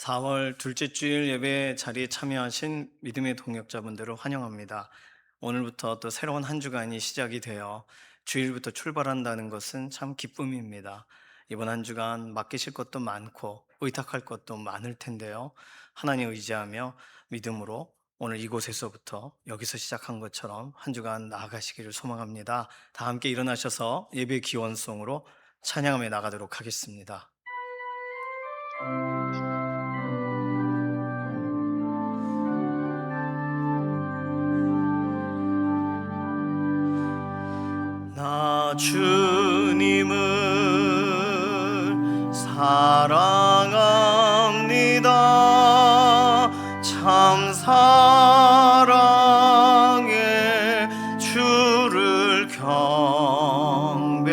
4월 둘째 주일 예배 자리에 참여하신 믿음의 동역자분들을 환영합니다. 오늘부터 또 새로운 한 주간이 시작이 되어 주일부터 출발한다는 것은 참 기쁨입니다. 이번 한 주간 맡기실 것도 많고 의탁할 것도 많을 텐데요. 하나님 의지하며 믿음으로 오늘 이곳에서부터 여기서 시작한 것처럼 한 주간 나아가시기를 소망합니다. 다 함께 일어나셔서 예배 기원송으로 찬양하며 나가도록 하겠습니다. 나 주님을 사랑합니다. 참 사랑의 주를 경배한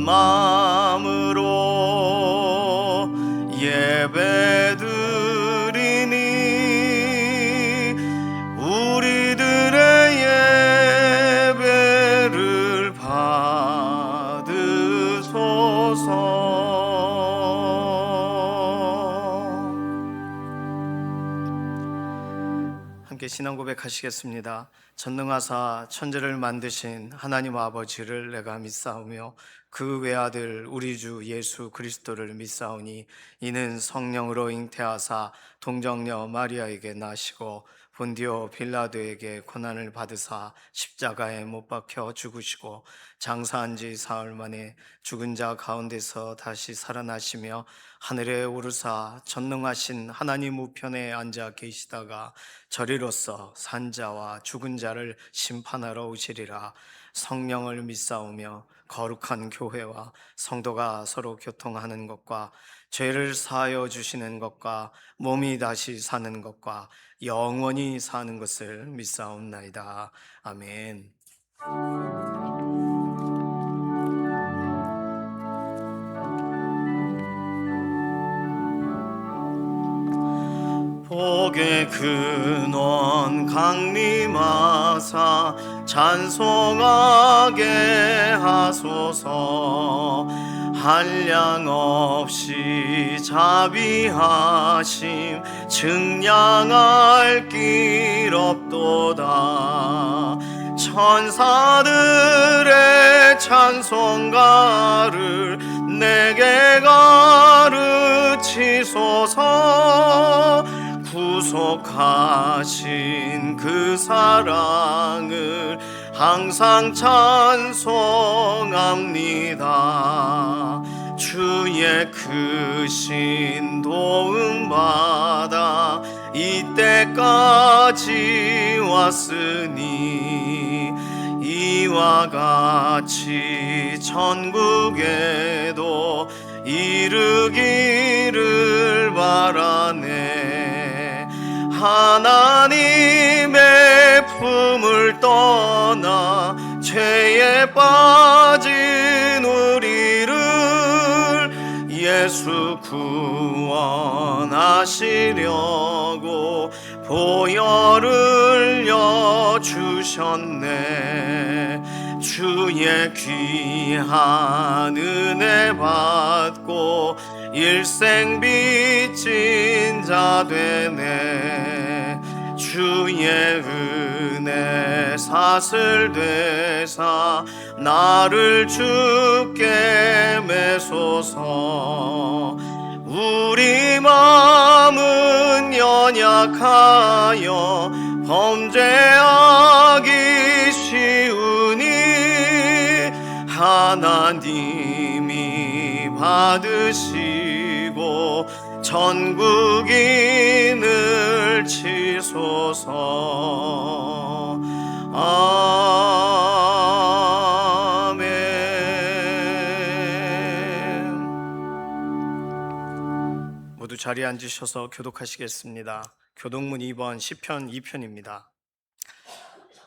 마음으로 예배드리니 우리들의 예배를 받으소서. 함께 신앙 고백하시겠습니다. 전능하사 천지를 만드신 하나님 아버지를 내가 믿사오며 그 외아들 우리 주 예수 그리스도를 믿사오니 이는 성령으로 잉태하사 동정녀 마리아에게 나시고 본디오 빌라도에게 고난을 받으사 십자가에 못 박혀 죽으시고 장사한 지 사흘 만에 죽은 자 가운데서 다시 살아나시며 하늘에 오르사 전능하신 하나님 우편에 앉아 계시다가 저리로서 산자와 죽은 자를 심판하러 오시리라. 성령을 믿사오며 거룩한 교회와 성도가 서로 교통하는 것과 죄를 사하여 주시는 것과 몸이 다시 사는 것과 영원히 사는 것을 믿사옵나이다. 아멘. 복의 근원 강림하사 찬송하게 하소서. 한량 없이 자비하심 증량할 길 없도다. 천사들의 찬송가를 내게 가르치소서. 구속하신 그 사랑을 항상 찬송합니다. 주의 크신 도움 받아 이때까지 왔으니 이와 같이 천국에도 이르기를 바라네. 하나님의 품을 떠나 죄에 빠진 우리를 예수 구원하시려고 보혈을 여주셨네. 주의 귀한 은혜 받고 일생 빚진 자 되네. 주의 은혜 사슬 되사 나를 주께 매소서. 우리 마음은 연약하여 범죄하기 쉬우니 하나님이 받으시고 천국인을 치소서. 아멘. 모두 자리에 앉으셔서 교독하시겠습니다. 교독문 2번 시편 2편입니다.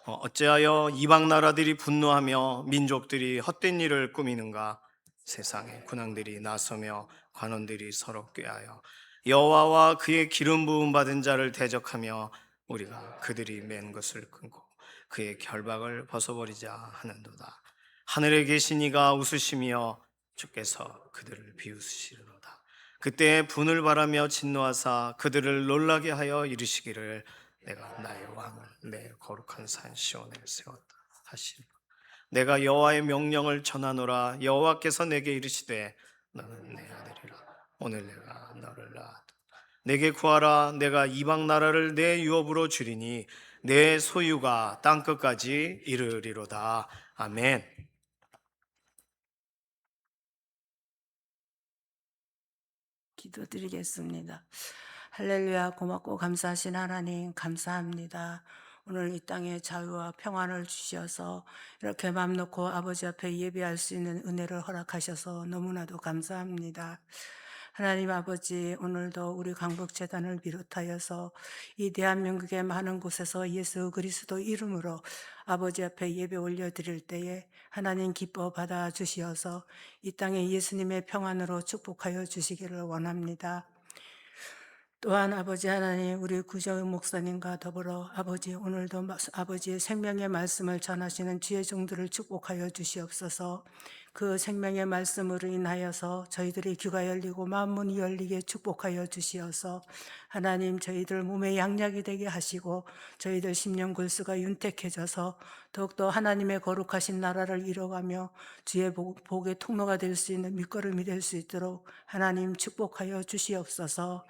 어찌하여 이방 나라들이 분노하며 민족들이 헛된 일을 꾸미는가. 세상에 군왕들이 나서며 관원들이 서로 꾀하여 여호와와 그의 기름 부음 받은 자를 대적하며 우리가 그들이 맨 것을 끊고 그의 결박을 벗어버리자 하는도다. 하늘에 계신 이가 웃으시며 주께서 그들을 비웃으시리로다. 그때 분을 바라며 진노하사 그들을 놀라게 하여 이르시기를 내가 나의 왕을 내 거룩한 산 시온에 세웠다 하시니 내가 여호와의 명령을 전하노라. 여호와께서 내게 이르시되 너는 내 아들이라. 오늘 내가 너를 낳았다. 내게 구하라. 내가 이방 나라를 내 유업으로 주리니 내 소유가 땅 끝까지 이르리로다. 아멘. 기도드리겠습니다. 할렐루야. 고맙고 감사하신 하나님 감사합니다. 오늘 이 땅에 자유와 평안을 주셔서 이렇게 맘 놓고 아버지 앞에 예배할 수 있는 은혜를 허락하셔서 너무나도 감사합니다. 하나님 아버지, 오늘도 우리 강북재단을 비롯하여서 이 대한민국의 많은 곳에서 예수 그리스도 이름으로 아버지 앞에 예배 올려드릴 때에 하나님 기뻐 받아 주시어서 이 땅에 예수님의 평안으로 축복하여 주시기를 원합니다. 또한 아버지 하나님, 우리 구정의 목사님과 더불어 아버지, 오늘도 아버지의 생명의 말씀을 전하시는 지혜 종들을 축복하여 주시옵소서. 그 생명의 말씀으로 인하여서 저희들의 귀가 열리고 마음 문이 열리게 축복하여 주시어서 하나님, 저희들 몸에 양약이 되게 하시고 저희들 심령 골수가 윤택해져서 더욱더 하나님의 거룩하신 나라를 이뤄가며 주의 복의 통로가 될 수 있는 밑거름이 될 수 있도록 하나님 축복하여 주시옵소서.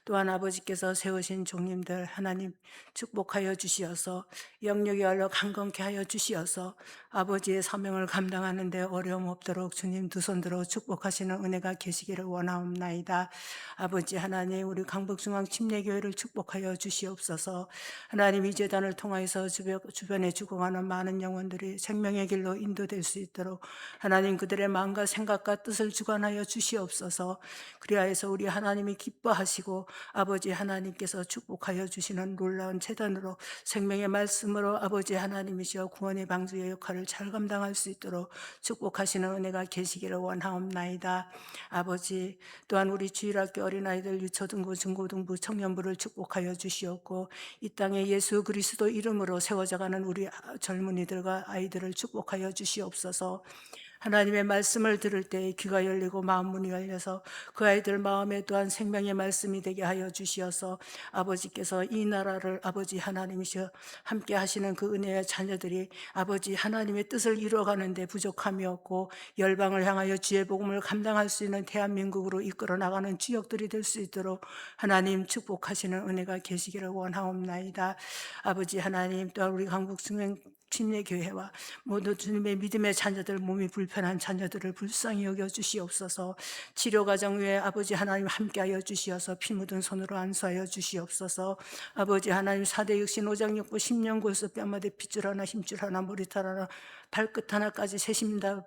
또한 아버지께서 세우신 종님들 하나님 축복하여 주시어서 영역이 얼려 강건케 하여 주시어서 아버지의 사명을 감당하는 데 어려움 없도록 주님 두 손 들어 축복하시는 은혜가 계시기를 원하옵나이다. 아버지 하나님, 우리 강북중앙 침례교회를 축복하여 주시옵소서. 하나님, 이 재단을 통하여서 주변에 죽어가는 많은 영혼들이 생명의 길로 인도될 수 있도록 하나님, 그들의 마음과 생각과 뜻을 주관하여 주시옵소서. 그리하여서 우리 하나님이 기뻐하시고 아버지 하나님께서 축복하여 주시는 놀라운 재단으로 생명의 말씀으로 아버지 하나님이시여 구원의 방주의 역할을 잘 감당할 수 있도록 축복하시는 은혜가 계시기를 원하옵나이다. 아버지, 또한 우리 주일학교 어린아이들 유초등부 중고등부 청년부를 축복하여 주시옵고 이 땅에 예수 그리스도 이름으로 세워져가는 우리 젊은이들과 아이들을 축복하여 주시옵소서. 하나님의 말씀을 들을 때 귀가 열리고 마음 문이 열려서 그 아이들 마음에 또한 생명의 말씀이 되게 하여 주시어서 아버지께서 이 나라를 아버지 하나님이시여 함께 하시는 그 은혜의 자녀들이 아버지 하나님의 뜻을 이루어가는데 부족함이 없고 열방을 향하여 주의 복음을 감당할 수 있는 대한민국으로 이끌어 나가는 주역들이 될 수 있도록 하나님 축복하시는 은혜가 계시기를 원하옵나이다. 아버지 하나님, 또한 우리 강북중앙 침례교회와 모두 주님의 믿음의 자녀들, 몸이 불편한 자녀들을 불쌍히 여겨 주시옵소서. 치료 과정 위에 아버지 하나님 함께하여 주시어서 피 묻은 손으로 안수하여 주시옵소서. 아버지 하나님, 4대 육신 5장 6부 10년 골수 뺨마디 핏줄 하나 힘줄 하나 머리털 하나 발끝 하나까지 세신다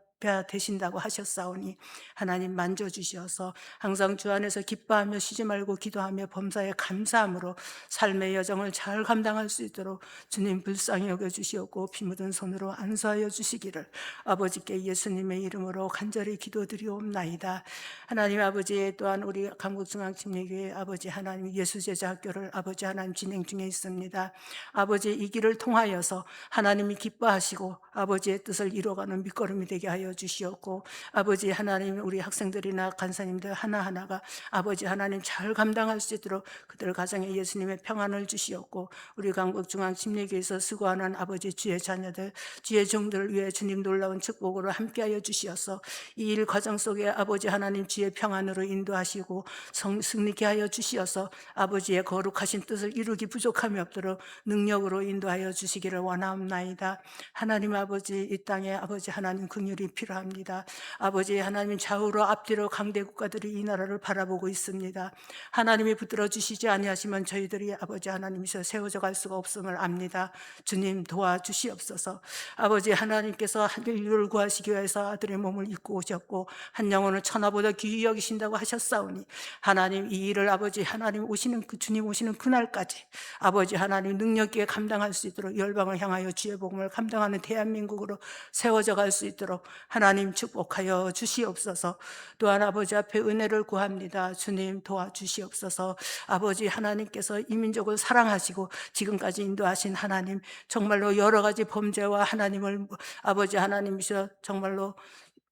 되신다고 하셨사오니 하나님 만져주시어서 항상 주 안에서 기뻐하며 쉬지 말고 기도하며 범사에 감사함으로 삶의 여정을 잘 감당할 수 있도록 주님 불쌍히 여겨주시옵고 피 묻은 손으로 안수하여 주시기를 아버지께 예수님의 이름으로 간절히 기도드리옵나이다. 하나님 아버지, 또한 우리 강북중앙침례교회 아버지 하나님 예수제자학교를 아버지 하나님 진행 중에 있습니다. 아버지, 이 길을 통하여서 하나님이 기뻐하시고 아버지의 뜻을 이루어가는 밑거름이 되게 하여 주시옵고 아버지 하나님, 우리 학생들이나 간사님들 하나하나가 아버지 하나님 잘 감당할 수 있도록 그들 가정에 예수님의 평안을 주시옵고 우리 강북중앙침례교회에서 수고하는 아버지 주의 자녀들 주의 종들을 위해 주님 놀라운 축복으로 함께하여 주시어서 이 일 과정 속에 아버지 하나님 주의 평안으로 인도하시고 승리케 하여 주시어서 아버지의 거룩하신 뜻을 이루기 부족함이 없도록 능력으로 인도하여 주시기를 원하옵나이다. 하나님 아버지, 이 땅에 아버지 하나님 긍휼이 필요합니다. 아버지 하나님, 좌우로 앞뒤로 강대 국가들이 이 나라를 바라보고 있습니다. 하나님이 붙들어 주시지 아니하시면 저희들이 아버지 하나님이서 세워져 갈 수가 없음을 압니다. 주님 도와주시옵소서. 아버지 하나님께서 한 인류를 구하시기 위해서 아들의 몸을 입고 오셨고 한 영혼을 천하보다 귀히 여기신다고 하셨사오니 하나님, 이 일을 아버지 하나님 오시는 그 주님 오시는 그날까지 아버지 하나님 능력 있게 감당할 수 있도록 열방을 향하여 주의 복음을 감당하는 대한민국으로 세워져 갈 수 있도록 하나님 축복하여 주시옵소서. 또한 아버지 앞에 은혜를 구합니다. 주님 도와주시옵소서. 아버지 하나님께서 이 민족을 사랑하시고 지금까지 인도하신 하나님, 정말로 여러 가지 범죄와 하나님을 아버지 하나님이셔 정말로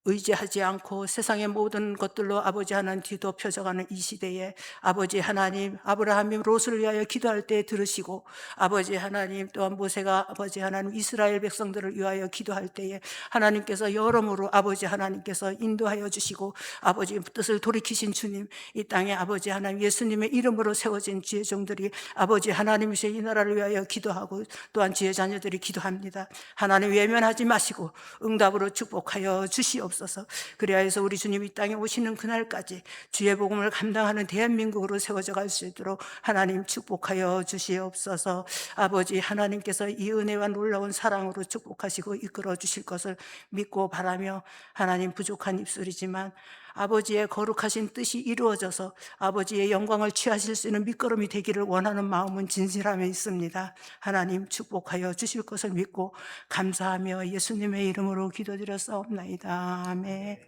의지하지 않고 세상의 모든 것들로 아버지 하나님 뒤덮여져가는 이 시대에 아버지 하나님, 아브라함이 롯을 위하여 기도할 때 들으시고, 아버지 하나님 또한 모세가 아버지 하나님 이스라엘 백성들을 위하여 기도할 때에 하나님께서 여러모로 아버지 하나님께서 인도하여 주시고, 아버지 뜻을 돌이키신 주님, 이 땅에 아버지 하나님 예수님의 이름으로 세워진 지혜 종들이 아버지 하나님이시여 이 나라를 위하여 기도하고, 또한 지혜 자녀들이 기도합니다. 하나님 외면하지 마시고 응답으로 축복하여 주시옵소서. 그리하여서 우리 주님 이 땅에 오시는 그날까지 주의 복음을 감당하는 대한민국으로 세워져 갈 수 있도록 하나님 축복하여 주시옵소서. 아버지 하나님께서 이 은혜와 놀라운 사랑으로 축복하시고 이끌어 주실 것을 믿고 바라며, 하나님 부족한 입술이지만 아버지의 거룩하신 뜻이 이루어져서 아버지의 영광을 취하실 수 있는 밑거름이 되기를 원하는 마음은 진실함에 있습니다. 하나님 축복하여 주실 것을 믿고 감사하며 예수님의 이름으로 기도드렸사옵나이다. 아멘.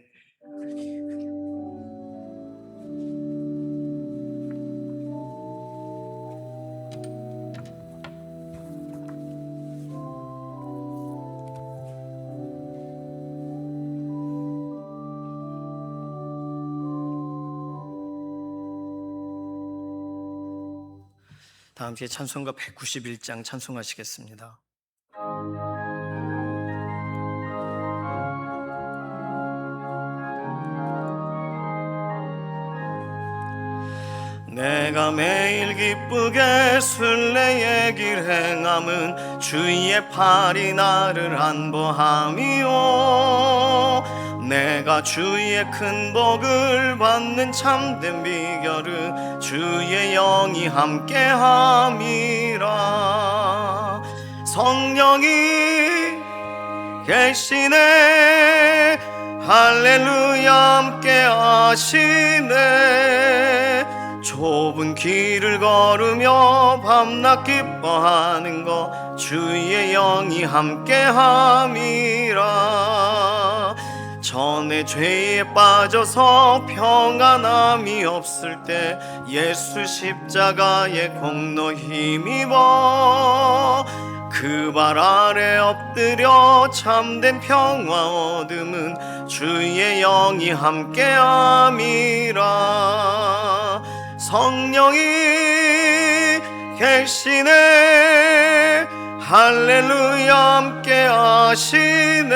다 함께 찬송가 191장 찬송하시겠습니다. 내가 매일 기쁘게 순례의 길 행함은 주의 팔이 나를 안보함이요, 내가 주의 큰 복을 받는 참된 비결은 주의 영이 함께함이라. 성령이 계시네, 할렐루야 함께 하시네. 좁은 길을 걸으며 밤낮 기뻐하는 것 주의 영이 함께함이라. 전에 죄에 빠져서 평안함이 없을 때 예수 십자가의 공로 힘입어 그 발 아래 엎드려 참된 평화 얻음은 주의 영이 함께함이라. 성령이 계시네, 할렐루야 함께 하시네.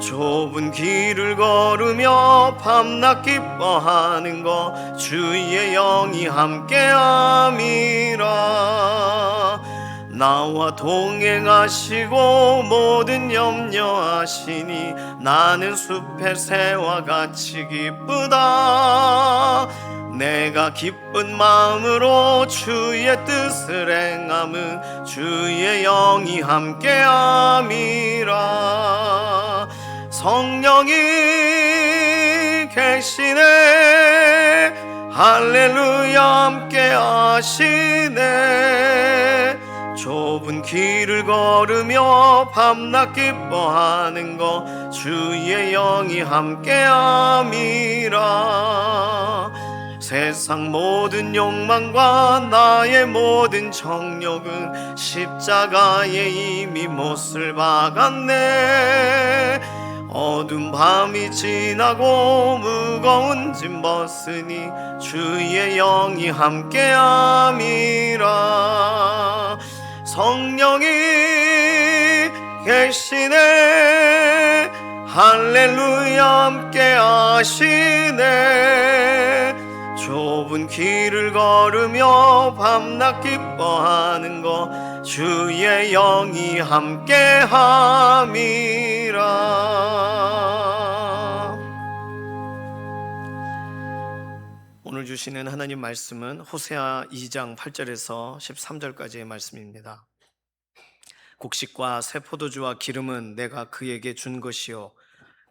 좁은 길을 걸으며 밤낮 기뻐하는 것 주의 영이 함께함이라. 나와 동행하시고 모든 염려하시니 나는 숲의 새와 같이 기쁘다. 내가 기쁜 마음으로 주의 뜻을 행함은 주의 영이 함께함이라. 성령이 계시네, 할렐루야 함께 하시네. 좁은 길을 걸으며 밤낮 기뻐하는 것 주의 영이 함께함이라. 세상 모든 욕망과 나의 모든 정욕은 십자가에 이미 못을 박았네. 어두운 밤이 지나고 무거운 짐 벗으니 주의 영이 함께함이라. 성령이 계시네, 할렐루야 함께 하시네. 좁은 길을 걸으며 밤낮 기뻐하는 것 주의 영이 함께함이라. 오늘 주시는 하나님 말씀은 호세아 2장 8절에서 13절까지의 말씀입니다. 곡식과 새 포도주와 기름은 내가 그에게 준 것이요,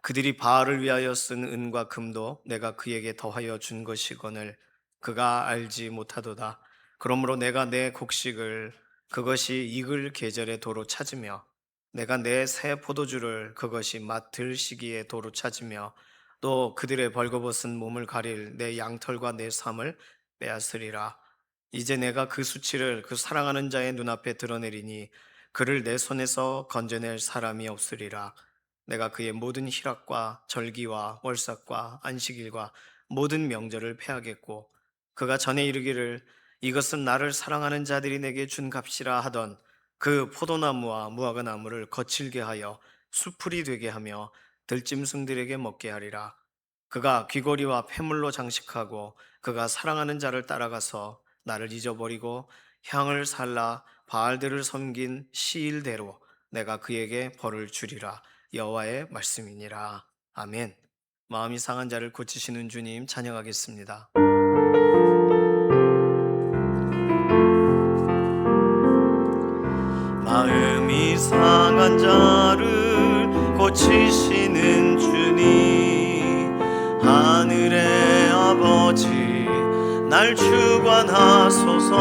그들이 바알을 위하여 쓴 은과 금도 내가 그에게 더하여 준 것이거늘 그가 알지 못하도다. 그러므로 내가 내 곡식을 그것이 익을 계절의 도로 찾으며 내가 내 새 포도주를 그것이 맡을 시기에 도로 찾으며 또 그들의 벌거벗은 몸을 가릴 내 양털과 내 삶을 빼앗으리라. 이제 내가 그 수치를 그 사랑하는 자의 눈앞에 드러내리니 그를 내 손에서 건져낼 사람이 없으리라. 내가 그의 모든 희락과 절기와 월삭과 안식일과 모든 명절을 패하겠고 그가 전에 이르기를 이것은 나를 사랑하는 자들이 내게 준 값이라 하던 그 포도나무와 무화과 나무를 거칠게 하여 수풀이 되게 하며 들짐승들에게 먹게 하리라. 그가 귀고리와 폐물로 장식하고 그가 사랑하는 자를 따라가서 나를 잊어버리고 향을 살라 바알들을 섬긴 시일대로 내가 그에게 벌을 주리라. 여호와의 말씀이니라. 아멘. 마음이 상한 자를 고치시는 주님 찬양하겠습니다. 마음이 상한 자를 고치시는 주님, 하늘의 아버지 날 주관하소서.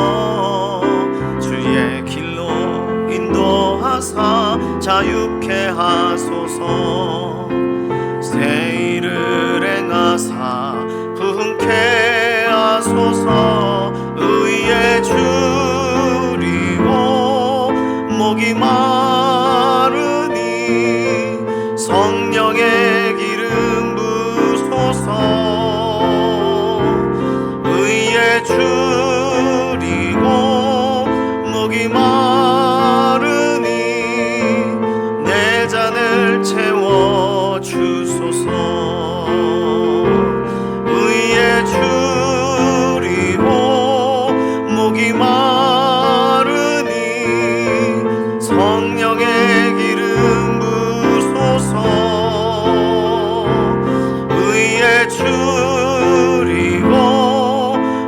주의 길로 인도하사 자유케 하소서. 새 일을 행하사 부흥케 하소서. 의의 줄이고 목이 마르니 성령의 기름 부소서. 의의 줄이고 목이 마르니 내 잔을 채워 주소서. 의의 줄이고 목이 마르니 성령의 기름 부소서. 의의 줄이고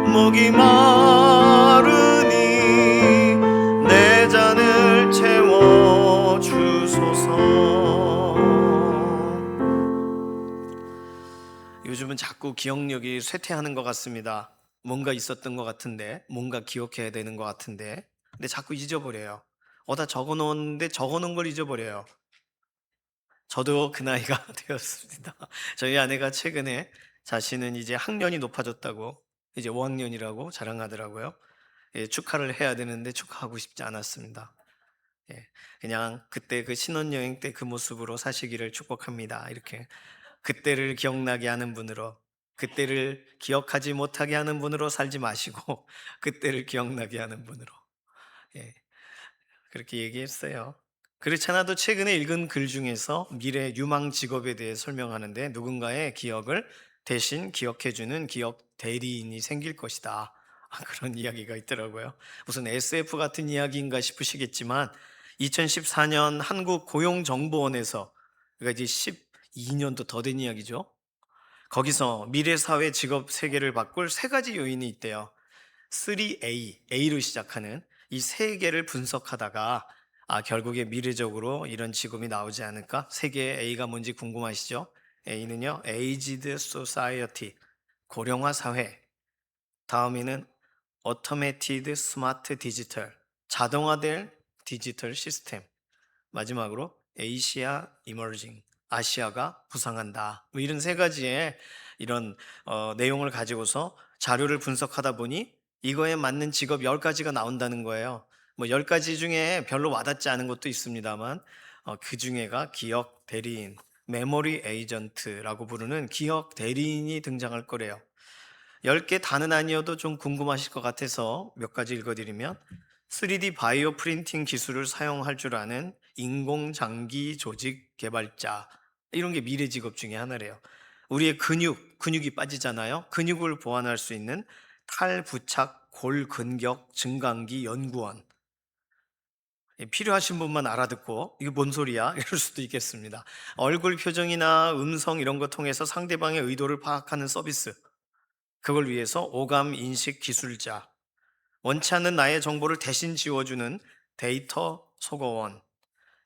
목이 마르니 내 잔을 채워 주소서. 요즘은 자꾸 기억력이 쇠퇴하는 것 같습니다. 뭔가 있었던 것 같은데, 뭔가 기억해야 되는 것 같은데, 근데 자꾸 잊어버려요. 어디다 적어놓었는데 적어놓은 걸 잊어버려요. 저도 그 나이가 되었습니다. 저희 아내가 최근에 자신은 이제 학년이 높아졌다고 이제 5학년이라고 자랑하더라고요. 예, 축하를 해야 되는데 축하하고 싶지 않았습니다. 예, 그냥 그때 그 신혼여행 때 그 모습으로 사시기를 축복합니다. 이렇게 그때를 기억나게 하는 분으로, 그때를 기억하지 못하게 하는 분으로 살지 마시고 그때를 기억나게 하는 분으로, 예, 그렇게 얘기했어요. 그렇지 않아도 최근에 읽은 글 중에서 미래 유망 직업에 대해 설명하는데 누군가의 기억을 대신 기억해주는 기억 대리인이 생길 것이다. 그런 이야기가 있더라고요. 무슨 SF 같은 이야기인가 싶으시겠지만 2014년 한국고용정보원에서, 그러니까 이제 12년도 더 된 이야기죠. 거기서 미래 사회 직업 세계를 바꿀 세 가지 요인이 있대요. 3A, A로 시작하는 이 세 개를 분석하다가 결국에 미래적으로 이런 직업이 나오지 않을까? 세 개의 A가 뭔지 궁금하시죠? A는요, Aged Society, 고령화 사회. 다음에는 Automated Smart Digital, 자동화될 디지털 시스템. 마지막으로 아시아 이머징, 아시아가 부상한다. 뭐 이런 세 가지의 이런 내용을 가지고서 자료를 분석하다 보니 이거에 맞는 직업 10가지가 나온다는 거예요. 뭐 10가지 중에 별로 와닿지 않은 것도 있습니다만 그 중에가 기억 대리인, 메모리 에이전트라고 부르는 기억 대리인이 등장할 거래요. 10개 다는 아니어도 좀 궁금하실 것 같아서 몇 가지 읽어드리면 3D 바이오 프린팅 기술을 사용할 줄 아는 인공장기 조직 개발자, 이런 게 미래 직업 중에 하나래요. 우리의 근육이 빠지잖아요. 근육을 보완할 수 있는 탈부착 골근격 증강기 연구원. 필요하신 분만 알아듣고 이게 뭔 소리야? 이럴 수도 있겠습니다. 얼굴 표정이나 음성 이런 거 통해서 상대방의 의도를 파악하는 서비스, 그걸 위해서 오감 인식 기술자, 원치 않는 나의 정보를 대신 지워주는 데이터 소거원,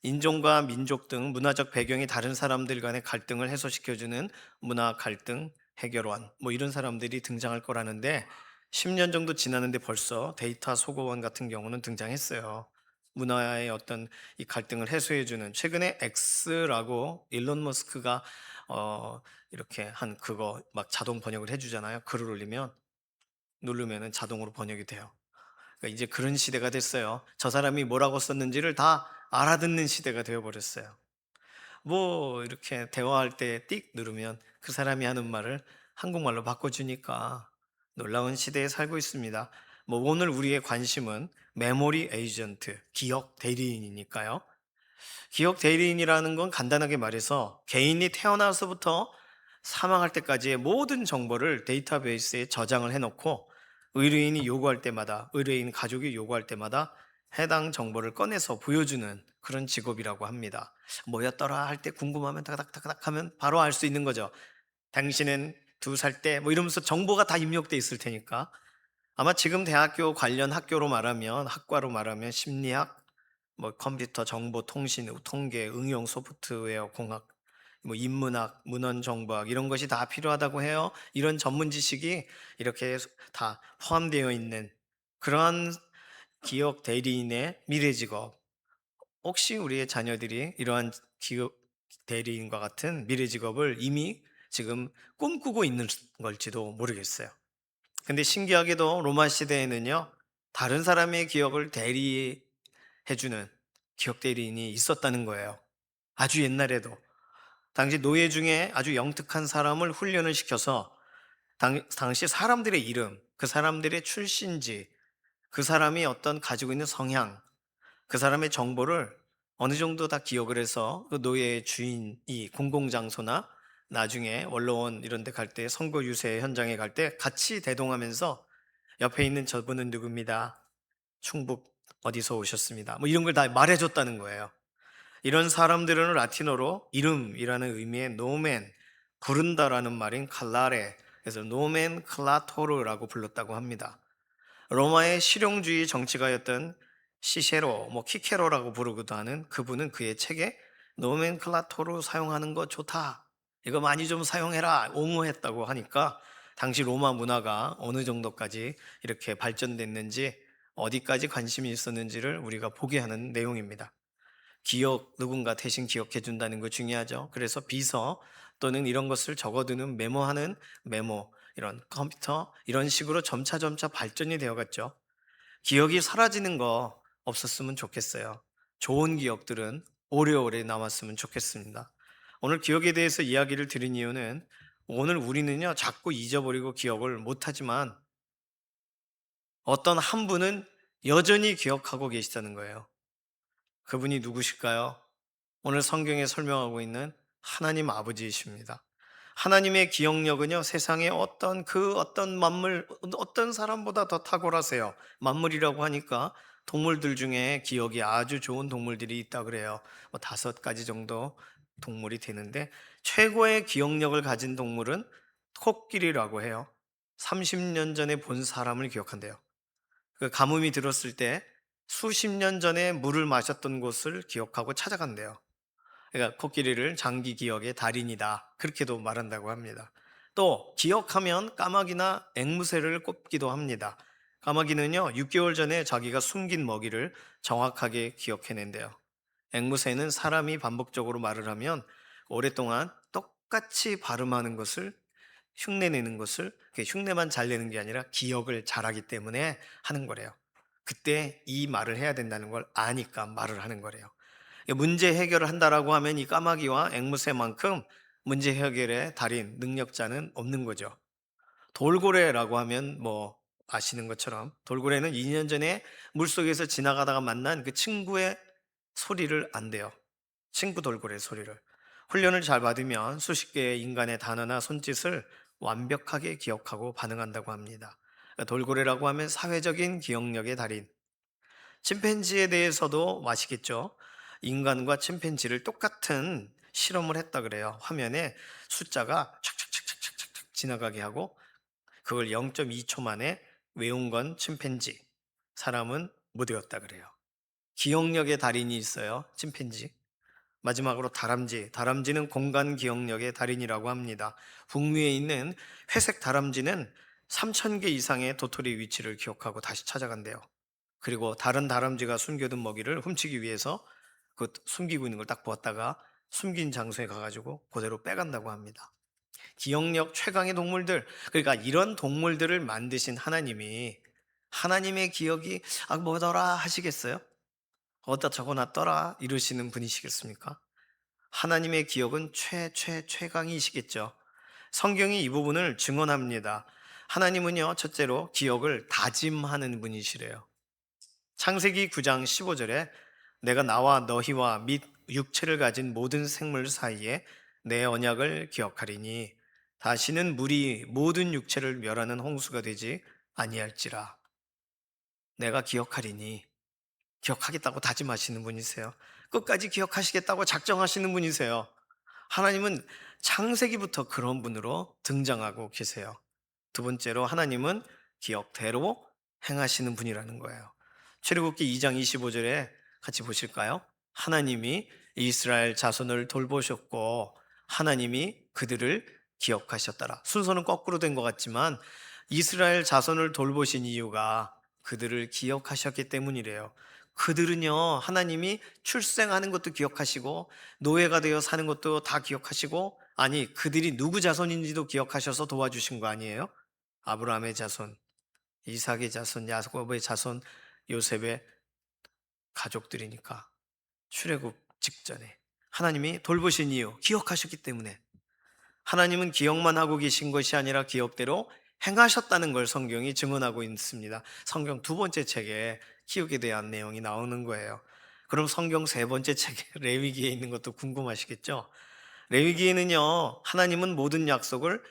인종과 민족 등 문화적 배경이 다른 사람들 간의 갈등을 해소시켜주는 문화 갈등 해결원, 뭐 이런 사람들이 등장할 거라는데 10년 정도 지났는데 벌써 데이터 소거원 같은 경우는 등장했어요. 문화의 어떤 이 갈등을 해소해주는, 최근에 X라고 일론 머스크가 이렇게 한 그거 막 자동 번역을 해주잖아요. 글을 올리면 누르면은 자동으로 번역이 돼요. 그러니까 이제 그런 시대가 됐어요. 저 사람이 뭐라고 썼는지를 다 알아듣는 시대가 되어버렸어요. 뭐 이렇게 대화할 때 띡 누르면 그 사람이 하는 말을 한국말로 바꿔주니까 놀라운 시대에 살고 있습니다. 뭐 오늘 우리의 관심은 메모리 에이전트, 기억 대리인이니까요. 기억 대리인이라는 건 간단하게 말해서 개인이 태어나서부터 사망할 때까지의 모든 정보를 데이터베이스에 저장을 해놓고 의뢰인이 요구할 때마다, 의뢰인 가족이 요구할 때마다 해당 정보를 꺼내서 보여주는 그런 직업이라고 합니다. 뭐였더라 할 때 궁금하면 타닥타닥 하면 바로 알 수 있는 거죠. 당신은 2살 때 뭐 이러면서 정보가 다 입력돼 있을 테니까. 아마 지금 대학교 관련 학교로 말하면, 학과로 말하면 심리학, 뭐 컴퓨터, 정보, 통신, 통계, 응용 소프트웨어, 공학, 뭐 인문학, 문헌 정보학 이런 것이 다 필요하다고 해요. 이런 전문 지식이 이렇게 다 포함되어 있는 그러한 기업 대리인의 미래 직업. 혹시 우리의 자녀들이 이러한 기업 대리인과 같은 미래 직업을 이미 지금 꿈꾸고 있는 걸지도 모르겠어요. 근데 신기하게도 로마 시대에는요, 다른 사람의 기업을 대리해주는 기업 대리인이 있었다는 거예요. 아주 옛날에도. 당시 노예 중에 아주 영특한 사람을 훈련을 시켜서 당시 사람들의 이름, 그 사람들의 출신지, 그 사람이 어떤 가지고 있는 성향, 그 사람의 정보를 어느 정도 다 기억을 해서 그 노예의 주인이 공공장소나 나중에 원로원 이런 데 갈 때 선거 유세 현장에 갈 때 같이 대동하면서 옆에 있는 저분은 누굽니다. 충북 어디서 오셨습니다. 뭐 이런 걸 다 말해줬다는 거예요. 이런 사람들은 라틴어로 이름이라는 의미의 노멘, 부른다라는 말인 칼라레, 그래서 노멘 클라토르라고 불렀다고 합니다. 로마의 실용주의 정치가였던 시세로, 뭐 키케로라고 부르기도 하는 그분은 그의 책에 노멘클라토로 사용하는 거 좋다. 이거 많이 좀 사용해라. 옹호했다고 하니까 당시 로마 문화가 어느 정도까지 이렇게 발전됐는지 어디까지 관심이 있었는지를 우리가 보게 하는 내용입니다. 기억, 누군가 대신 기억해 준다는 거 중요하죠. 그래서 비서 또는 이런 것을 적어두는 메모하는 메모, 이런 컴퓨터, 이런 식으로 점차 발전이 되어 갔죠. 기억이 사라지는 거 없었으면 좋겠어요. 좋은 기억들은 오래오래 남았으면 좋겠습니다. 오늘 기억에 대해서 이야기를 드린 이유는 오늘 우리는요, 자꾸 잊어버리고 기억을 못하지만 어떤 한 분은 여전히 기억하고 계시다는 거예요. 그분이 누구실까요? 오늘 성경에 설명하고 있는 하나님 아버지이십니다. 하나님의 기억력은요, 세상의 어떤 만물, 어떤 사람보다 더 탁월하세요. 만물이라고 하니까 동물들 중에 기억이 아주 좋은 동물들이 있다 그래요. 뭐 5가지 정도 동물이 되는데, 최고의 기억력을 가진 동물은 코끼리라고 해요. 30년 전에 본 사람을 기억한대요. 그 가뭄이 들었을 때 수십 년 전에 물을 마셨던 곳을 기억하고 찾아간대요. 그러니까 코끼리를 장기 기억의 달인이다. 그렇게도 말한다고 합니다. 또 기억하면 까마귀나 앵무새를 꼽기도 합니다. 까마귀는요, 6개월 전에 자기가 숨긴 먹이를 정확하게 기억해낸대요. 앵무새는 사람이 반복적으로 말을 하면 오랫동안 똑같이 발음하는 것을, 흉내내는 것을, 흉내만 잘 내는 게 아니라 기억을 잘하기 때문에 하는 거래요. 그때 이 말을 해야 된다는 걸 아니까 말을 하는 거래요. 문제 해결을 한다라고 하면 이 까마귀와 앵무새만큼 문제 해결의 달인, 능력자는 없는 거죠. 돌고래라고 하면 뭐 아시는 것처럼 돌고래는 2년 전에 물속에서 지나가다가 만난 그 친구의 소리를 안대요. 친구 돌고래 소리를. 훈련을 잘 받으면 수십 개의 인간의 단어나 손짓을 완벽하게 기억하고 반응한다고 합니다. 돌고래라고 하면 사회적인 기억력의 달인. 침팬지에 대해서도 아시겠죠? 인간과 침팬지를 똑같은 실험을 했다 그래요. 화면에 숫자가 착착착착착착 지나가게 하고 그걸 0.2초 만에 외운 건 침팬지, 사람은 못 외웠다 그래요. 기억력의 달인이 있어요. 침팬지. 마지막으로 다람쥐. 다람쥐는 공간 기억력의 달인이라고 합니다. 북미에 있는 회색 다람쥐는 3,000개 이상의 도토리 위치를 기억하고 다시 찾아간대요. 그리고 다른 다람쥐가 숨겨둔 먹이를 훔치기 위해서 그 숨기고 있는 걸 딱 보았다가 숨긴 장소에 가가지고 그대로 빼간다고 합니다. 기억력 최강의 동물들, 그러니까 이런 동물들을 만드신 하나님이 하나님의 기억이 뭐더라 하시겠어요? 어디다 적어놨더라 이러시는 분이시겠습니까? 하나님의 기억은 최강이시겠죠. 성경이 이 부분을 증언합니다. 하나님은요, 첫째로 기억을 다짐하는 분이시래요. 창세기 9장 15절에 내가 나와 너희와 및 육체를 가진 모든 생물 사이에 내 언약을 기억하리니 다시는 물이 모든 육체를 멸하는 홍수가 되지 아니할지라. 내가 기억하리니, 기억하겠다고 다짐하시는 분이세요. 끝까지 기억하시겠다고 작정하시는 분이세요. 하나님은 창세기부터 그런 분으로 등장하고 계세요. 두 번째로 하나님은 기억대로 행하시는 분이라는 거예요. 출애굽기 2장 25절에 같이 보실까요? 하나님이 이스라엘 자손을 돌보셨고 하나님이 그들을 기억하셨더라. 순서는 거꾸로 된 것 같지만 이스라엘 자손을 돌보신 이유가 그들을 기억하셨기 때문이래요. 그들은요, 하나님이 출생하는 것도 기억하시고 노예가 되어 사는 것도 다 기억하시고, 아니 그들이 누구 자손인지도 기억하셔서 도와주신 거 아니에요? 아브라함의 자손, 이삭의 자손, 야곱의 자손, 요셉의 가족들이니까. 출애굽 직전에 하나님이 돌보신 이유 기억하셨기 때문에, 하나님은 기억만 하고 계신 것이 아니라 기억대로 행하셨다는 걸 성경이 증언하고 있습니다. 성경 두 번째 책에 기억에 대한 내용이 나오는 거예요. 그럼 성경 세 번째 책에 레위기에 있는 것도 궁금하시겠죠? 레위기에는요, 하나님은 모든 약속을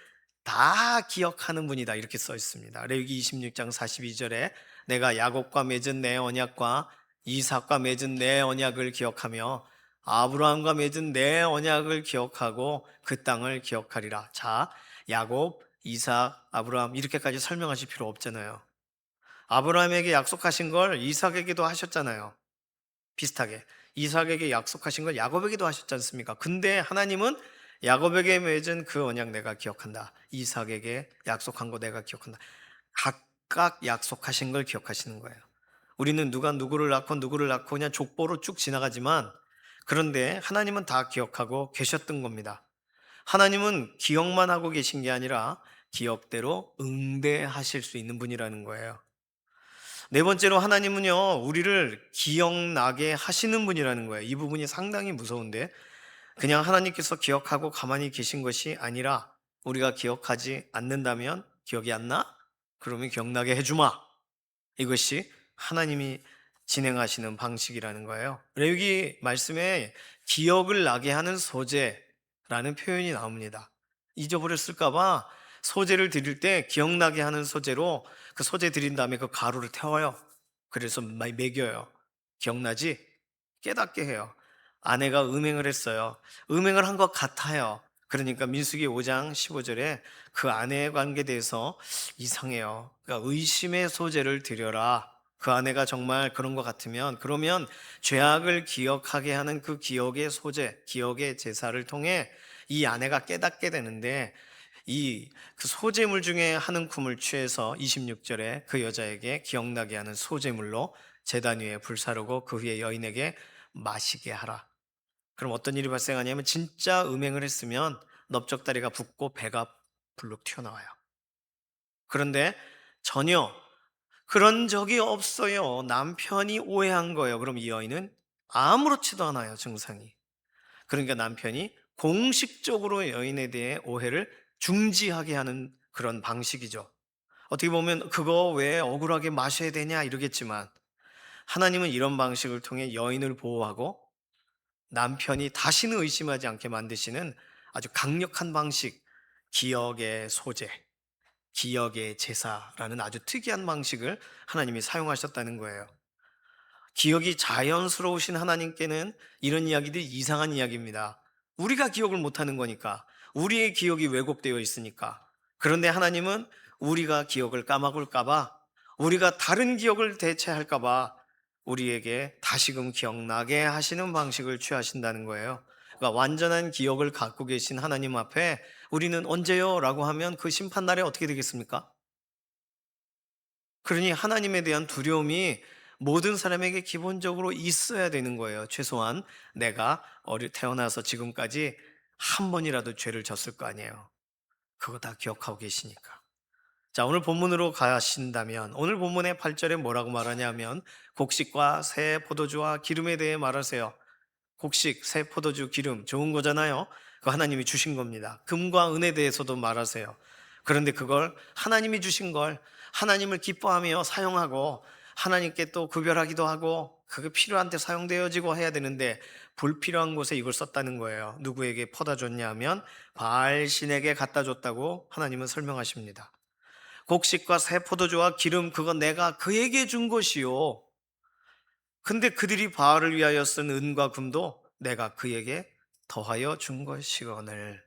다 기억하는 분이다 이렇게 써 있습니다. 레위기 26장 42절에 내가 야곱과 맺은 내 언약과 이삭과 맺은 내 언약을 기억하며 아브라함과 맺은 내 언약을 기억하고 그 땅을 기억하리라. 자, 야곱, 이삭, 아브라함 이렇게까지 설명하실 필요 없잖아요. 아브라함에게 약속하신 걸 이삭에게도 하셨잖아요. 비슷하게 이삭에게 약속하신 걸 야곱에게도 하셨지 않습니까? 근데 하나님은 야곱에게 맺은 그 언약 내가 기억한다, 이삭에게 약속한 거 내가 기억한다. 각각 약속하신 걸 기억하시는 거예요. 우리는 누가 누구를 낳고 그냥 족보로 쭉 지나가지만, 그런데 하나님은 다 기억하고 계셨던 겁니다. 하나님은 기억만 하고 계신 게 아니라 기억대로 응대하실 수 있는 분이라는 거예요. 네 번째로 하나님은요, 우리를 기억나게 하시는 분이라는 거예요. 이 부분이 상당히 무서운데, 그냥 하나님께서 기억하고 가만히 계신 것이 아니라 우리가 기억하지 않는다면, 기억이 안 나? 그러면 기억나게 해주마. 이것이 하나님이 진행하시는 방식이라는 거예요. 레위기 말씀에 기억을 나게 하는 소재라는 표현이 나옵니다. 잊어버렸을까봐 소재를 드릴 때 기억나게 하는 소재로 그 소재 드린 다음에 그 가루를 태워요. 그래서 먹여요. 기억나지? 깨닫게 해요. 아내가 음행을 했어요. 음행을 한 것 같아요. 그러니까 민수기 5장 15절에 그 아내의 관계에 대해서 이상해요. 그러니까 의심의 소재를 드려라. 그 아내가 정말 그런 것 같으면, 그러면 죄악을 기억하게 하는 그 기억의 소재, 기억의 제사를 통해 이 아내가 깨닫게 되는데, 이 그 소재물 중에 한 움큼을 취해서 26절에 그 여자에게 기억나게 하는 소재물로 제단 위에 불사르고 그 위에 여인에게 마시게 하라. 그럼 어떤 일이 발생하냐면, 진짜 음행을 했으면 넓적다리가 붓고 배가 불룩 튀어나와요. 그런데 전혀 그런 적이 없어요. 남편이 오해한 거예요. 그럼 이 여인은 아무렇지도 않아요, 증상이. 그러니까 남편이 공식적으로 여인에 대해 오해를 중지하게 하는 그런 방식이죠. 어떻게 보면 그거 왜 억울하게 마셔야 되냐 이러겠지만, 하나님은 이런 방식을 통해 여인을 보호하고 남편이 다시는 의심하지 않게 만드시는 아주 강력한 방식, 기억의 소재, 기억의 제사라는 아주 특이한 방식을 하나님이 사용하셨다는 거예요. 기억이 자연스러우신 하나님께는 이런 이야기들이 이상한 이야기입니다. 우리가 기억을 못하는 거니까, 우리의 기억이 왜곡되어 있으니까. 그런데 하나님은 우리가 기억을 까먹을까봐, 우리가 다른 기억을 대체할까봐 우리에게 다시금 기억나게 하시는 방식을 취하신다는 거예요. 그러니까 완전한 기억을 갖고 계신 하나님 앞에 우리는 언제요? 라고 하면 그 심판날에 어떻게 되겠습니까? 그러니 하나님에 대한 두려움이 모든 사람에게 기본적으로 있어야 되는 거예요. 최소한 내가 태어나서 지금까지 한 번이라도 죄를 졌을 거 아니에요. 그거 다 기억하고 계시니까. 자, 오늘 본문으로 가신다면 오늘 본문의 8절에 뭐라고 말하냐면, 곡식과 새 포도주와 기름에 대해 말하세요. 곡식, 새 포도주, 기름 좋은 거잖아요. 그 하나님이 주신 겁니다. 금과 은에 대해서도 말하세요. 그런데 그걸 하나님이 주신 걸 하나님을 기뻐하며 사용하고 하나님께 또 구별하기도 하고 그게 필요한 데 사용되어지고 해야 되는데 불필요한 곳에 이걸 썼다는 거예요. 누구에게 퍼다 줬냐 하면 바알 신에게 갖다 줬다고 하나님은 설명하십니다. 곡식과 새 포도주와 기름 그건 내가 그에게 준 것이요. 근데 그들이 바알을 위하여 쓴 은과 금도 내가 그에게 더하여 준 것이거늘.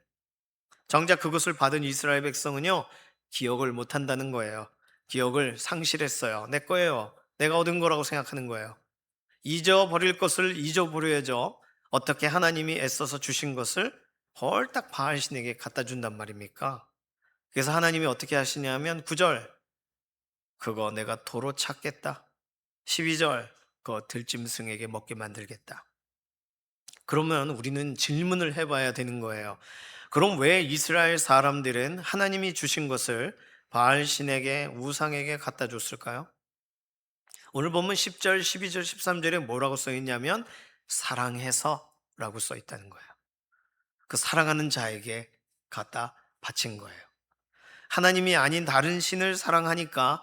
정작 그것을 받은 이스라엘 백성은요, 기억을 못 한다는 거예요. 기억을 상실했어요. 내 거예요. 내가 얻은 거라고 생각하는 거예요. 잊어버릴 것을 잊어버려야죠. 어떻게 하나님이 애써서 주신 것을 홀딱 바알 신에게 갖다 준단 말입니까? 그래서 하나님이 어떻게 하시냐면 9절 그거 내가 도로 찾겠다. 12절 그거 들짐승에게 먹게 만들겠다. 그러면 우리는 질문을 해봐야 되는 거예요. 그럼 왜 이스라엘 사람들은 하나님이 주신 것을 바알 신에게 우상에게 갖다 줬을까요? 오늘 보면 10절, 12절, 13절에 뭐라고 써 있냐면 사랑해서 라고 써 있다는 거예요. 그 사랑하는 자에게 갖다 바친 거예요. 하나님이 아닌 다른 신을 사랑하니까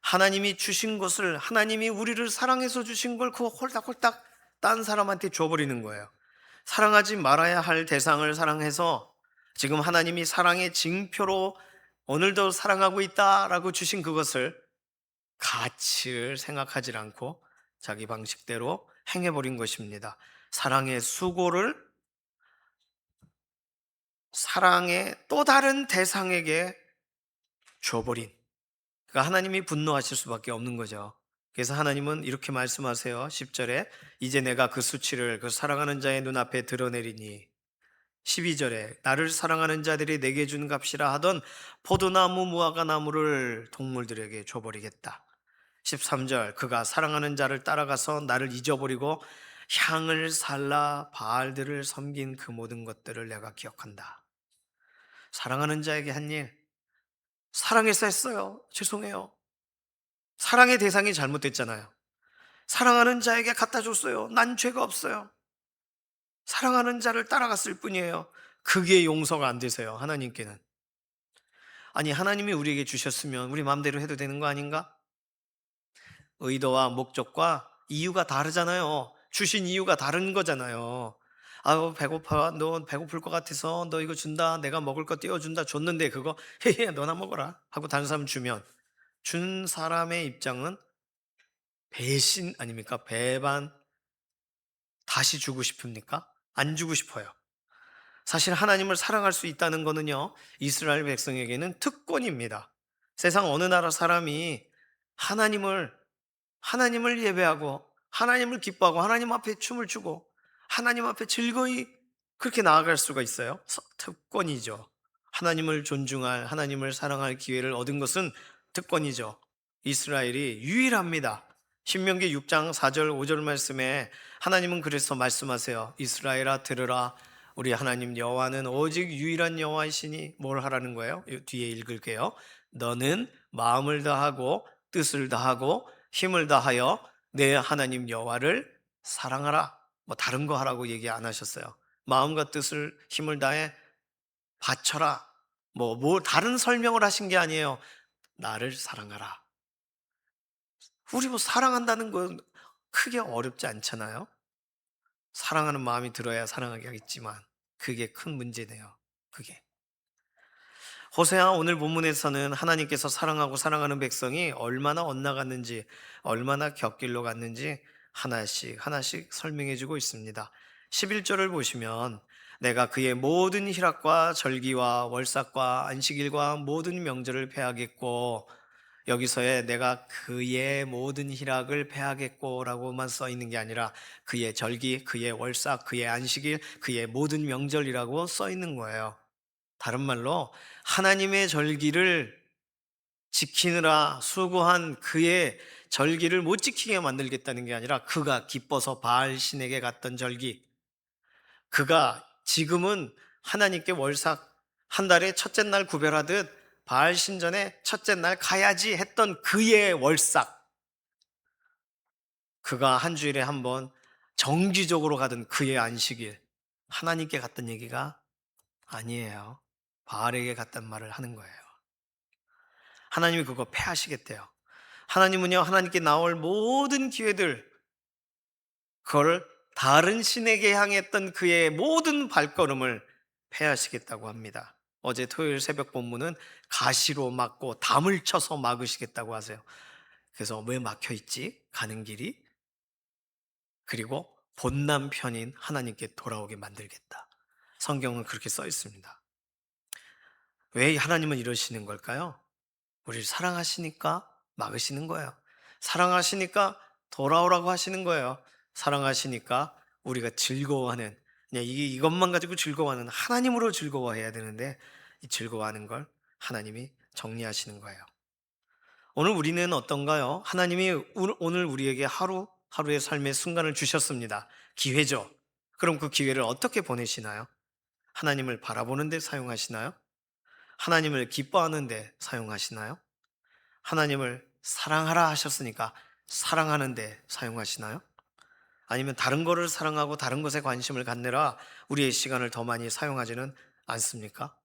하나님이 주신 것을 하나님이 우리를 사랑해서 주신 걸 그거 홀딱홀딱 딴 사람한테 줘버리는 거예요. 사랑하지 말아야 할 대상을 사랑해서 지금 하나님이 사랑의 징표로 오늘도 사랑하고 있다라고 주신 그것을 가치를 생각하지 않고 자기 방식대로 행해버린 것입니다. 사랑의 수고를 사랑의 또 다른 대상에게 줘버린, 그러니까 하나님이 분노하실 수밖에 없는 거죠. 그래서 하나님은 이렇게 말씀하세요. 10절에 이제 내가 그 수치를 그 사랑하는 자의 눈앞에 드러내리니, 12절에 나를 사랑하는 자들이 내게 준 값이라 하던 포도나무 무화과나무를 동물들에게 줘버리겠다. 13절 그가 사랑하는 자를 따라가서 나를 잊어버리고 향을 살라 바알들을 섬긴 그 모든 것들을 내가 기억한다. 사랑하는 자에게 한 일, 사랑해서 했어요. 죄송해요. 사랑의 대상이 잘못됐잖아요. 사랑하는 자에게 갖다 줬어요. 난 죄가 없어요. 사랑하는 자를 따라갔을 뿐이에요. 그게 용서가 안 되세요. 하나님께는. 아니 하나님이 우리에게 주셨으면 우리 마음대로 해도 되는 거 아닌가? 의도와 목적과 이유가 다르잖아요. 주신 이유가 다른 거잖아요. 아우 배고파, 너 배고플 것 같아서 너 이거 준다, 내가 먹을 거 띄워준다, 줬는데 그거 헤헤 너나 먹어라 하고 다른 사람 주면 준 사람의 입장은 배신 아닙니까? 배반. 다시 주고 싶습니까? 안 주고 싶어요. 사실 하나님을 사랑할 수 있다는 것은요, 이스라엘 백성에게는 특권입니다. 세상 어느 나라 사람이 하나님을 예배하고 하나님을 기뻐하고 하나님 앞에 춤을 추고 하나님 앞에 즐거이 그렇게 나아갈 수가 있어요? 특권이죠. 하나님을 존중할, 하나님을 사랑할 기회를 얻은 것은 특권이죠. 이스라엘이 유일합니다. 신명기 6장 4절 5절 말씀에 하나님은 그래서 말씀하세요. 이스라엘아 들으라, 우리 하나님 여호와는 오직 유일한 여호와이시니 뭘 하라는 거예요? 뒤에 읽을게요. 너는 마음을 다하고 뜻을 다하고 힘을 다하여 내 하나님 여호와를 사랑하라. 뭐 다른 거 하라고 얘기 안 하셨어요. 마음과 뜻을 힘을 다해 바쳐라. 뭐 다른 설명을 하신 게 아니에요. 나를 사랑하라. 우리 뭐 사랑한다는 건 크게 어렵지 않잖아요. 사랑하는 마음이 들어야 사랑하게 하겠지만 그게 큰 문제네요. 그게. 호세아 오늘 본문에서는 하나님께서 사랑하고 사랑하는 백성이 얼마나 엇나갔는지, 얼마나 곁길로 갔는지 하나씩 하나씩 설명해 주고 있습니다. 11절을 보시면 내가 그의 모든 희락과 절기와 월삭과 안식일과 모든 명절을 패하겠고, 여기서의 내가 그의 모든 희락을 패하겠고 라고만 써 있는 게 아니라 그의 절기, 그의 월삭, 그의 안식일, 그의 모든 명절이라고 써 있는 거예요. 다른 말로 하나님의 절기를 지키느라 수고한 그의 절기를 못 지키게 만들겠다는 게 아니라 그가 기뻐서 바알 신에게 갔던 절기, 그가 지금은 하나님께 월삭 한 달에 첫째 날 구별하듯 바알 신전에 첫째 날 가야지 했던 그의 월삭, 그가 한 주일에 한 번 정기적으로 가던 그의 안식일, 하나님께 갔던 얘기가 아니에요. 바알에게 갔단 말을 하는 거예요. 하나님이 그거 패하시겠대요. 하나님은요, 하나님께 나올 모든 기회들, 그걸 다른 신에게 향했던 그의 모든 발걸음을 패하시겠다고 합니다. 어제 토요일 새벽 본문은 가시로 막고 담을 쳐서 막으시겠다고 하세요. 그래서 왜 막혀 있지? 가는 길이. 그리고 본 남편인 하나님께 돌아오게 만들겠다. 성경은 그렇게 써 있습니다. 왜 하나님은 이러시는 걸까요? 우리를 사랑하시니까 막으시는 거예요. 사랑하시니까 돌아오라고 하시는 거예요. 사랑하시니까 우리가 즐거워하는, 그냥 이것만 가지고 즐거워하는, 하나님으로 즐거워해야 되는데 이 즐거워하는 걸 하나님이 정리하시는 거예요. 오늘 우리는 어떤가요? 하나님이 오늘 우리에게 하루의 삶의 순간을 주셨습니다. 기회죠. 그럼 그 기회를 어떻게 보내시나요? 하나님을 바라보는 데 사용하시나요? 하나님을 기뻐하는 데 사용하시나요? 하나님을 사랑하라 하셨으니까 사랑하는 데 사용하시나요? 아니면 다른 거를 사랑하고 다른 것에 관심을 갖느라 우리의 시간을 더 많이 사용하지는 않습니까?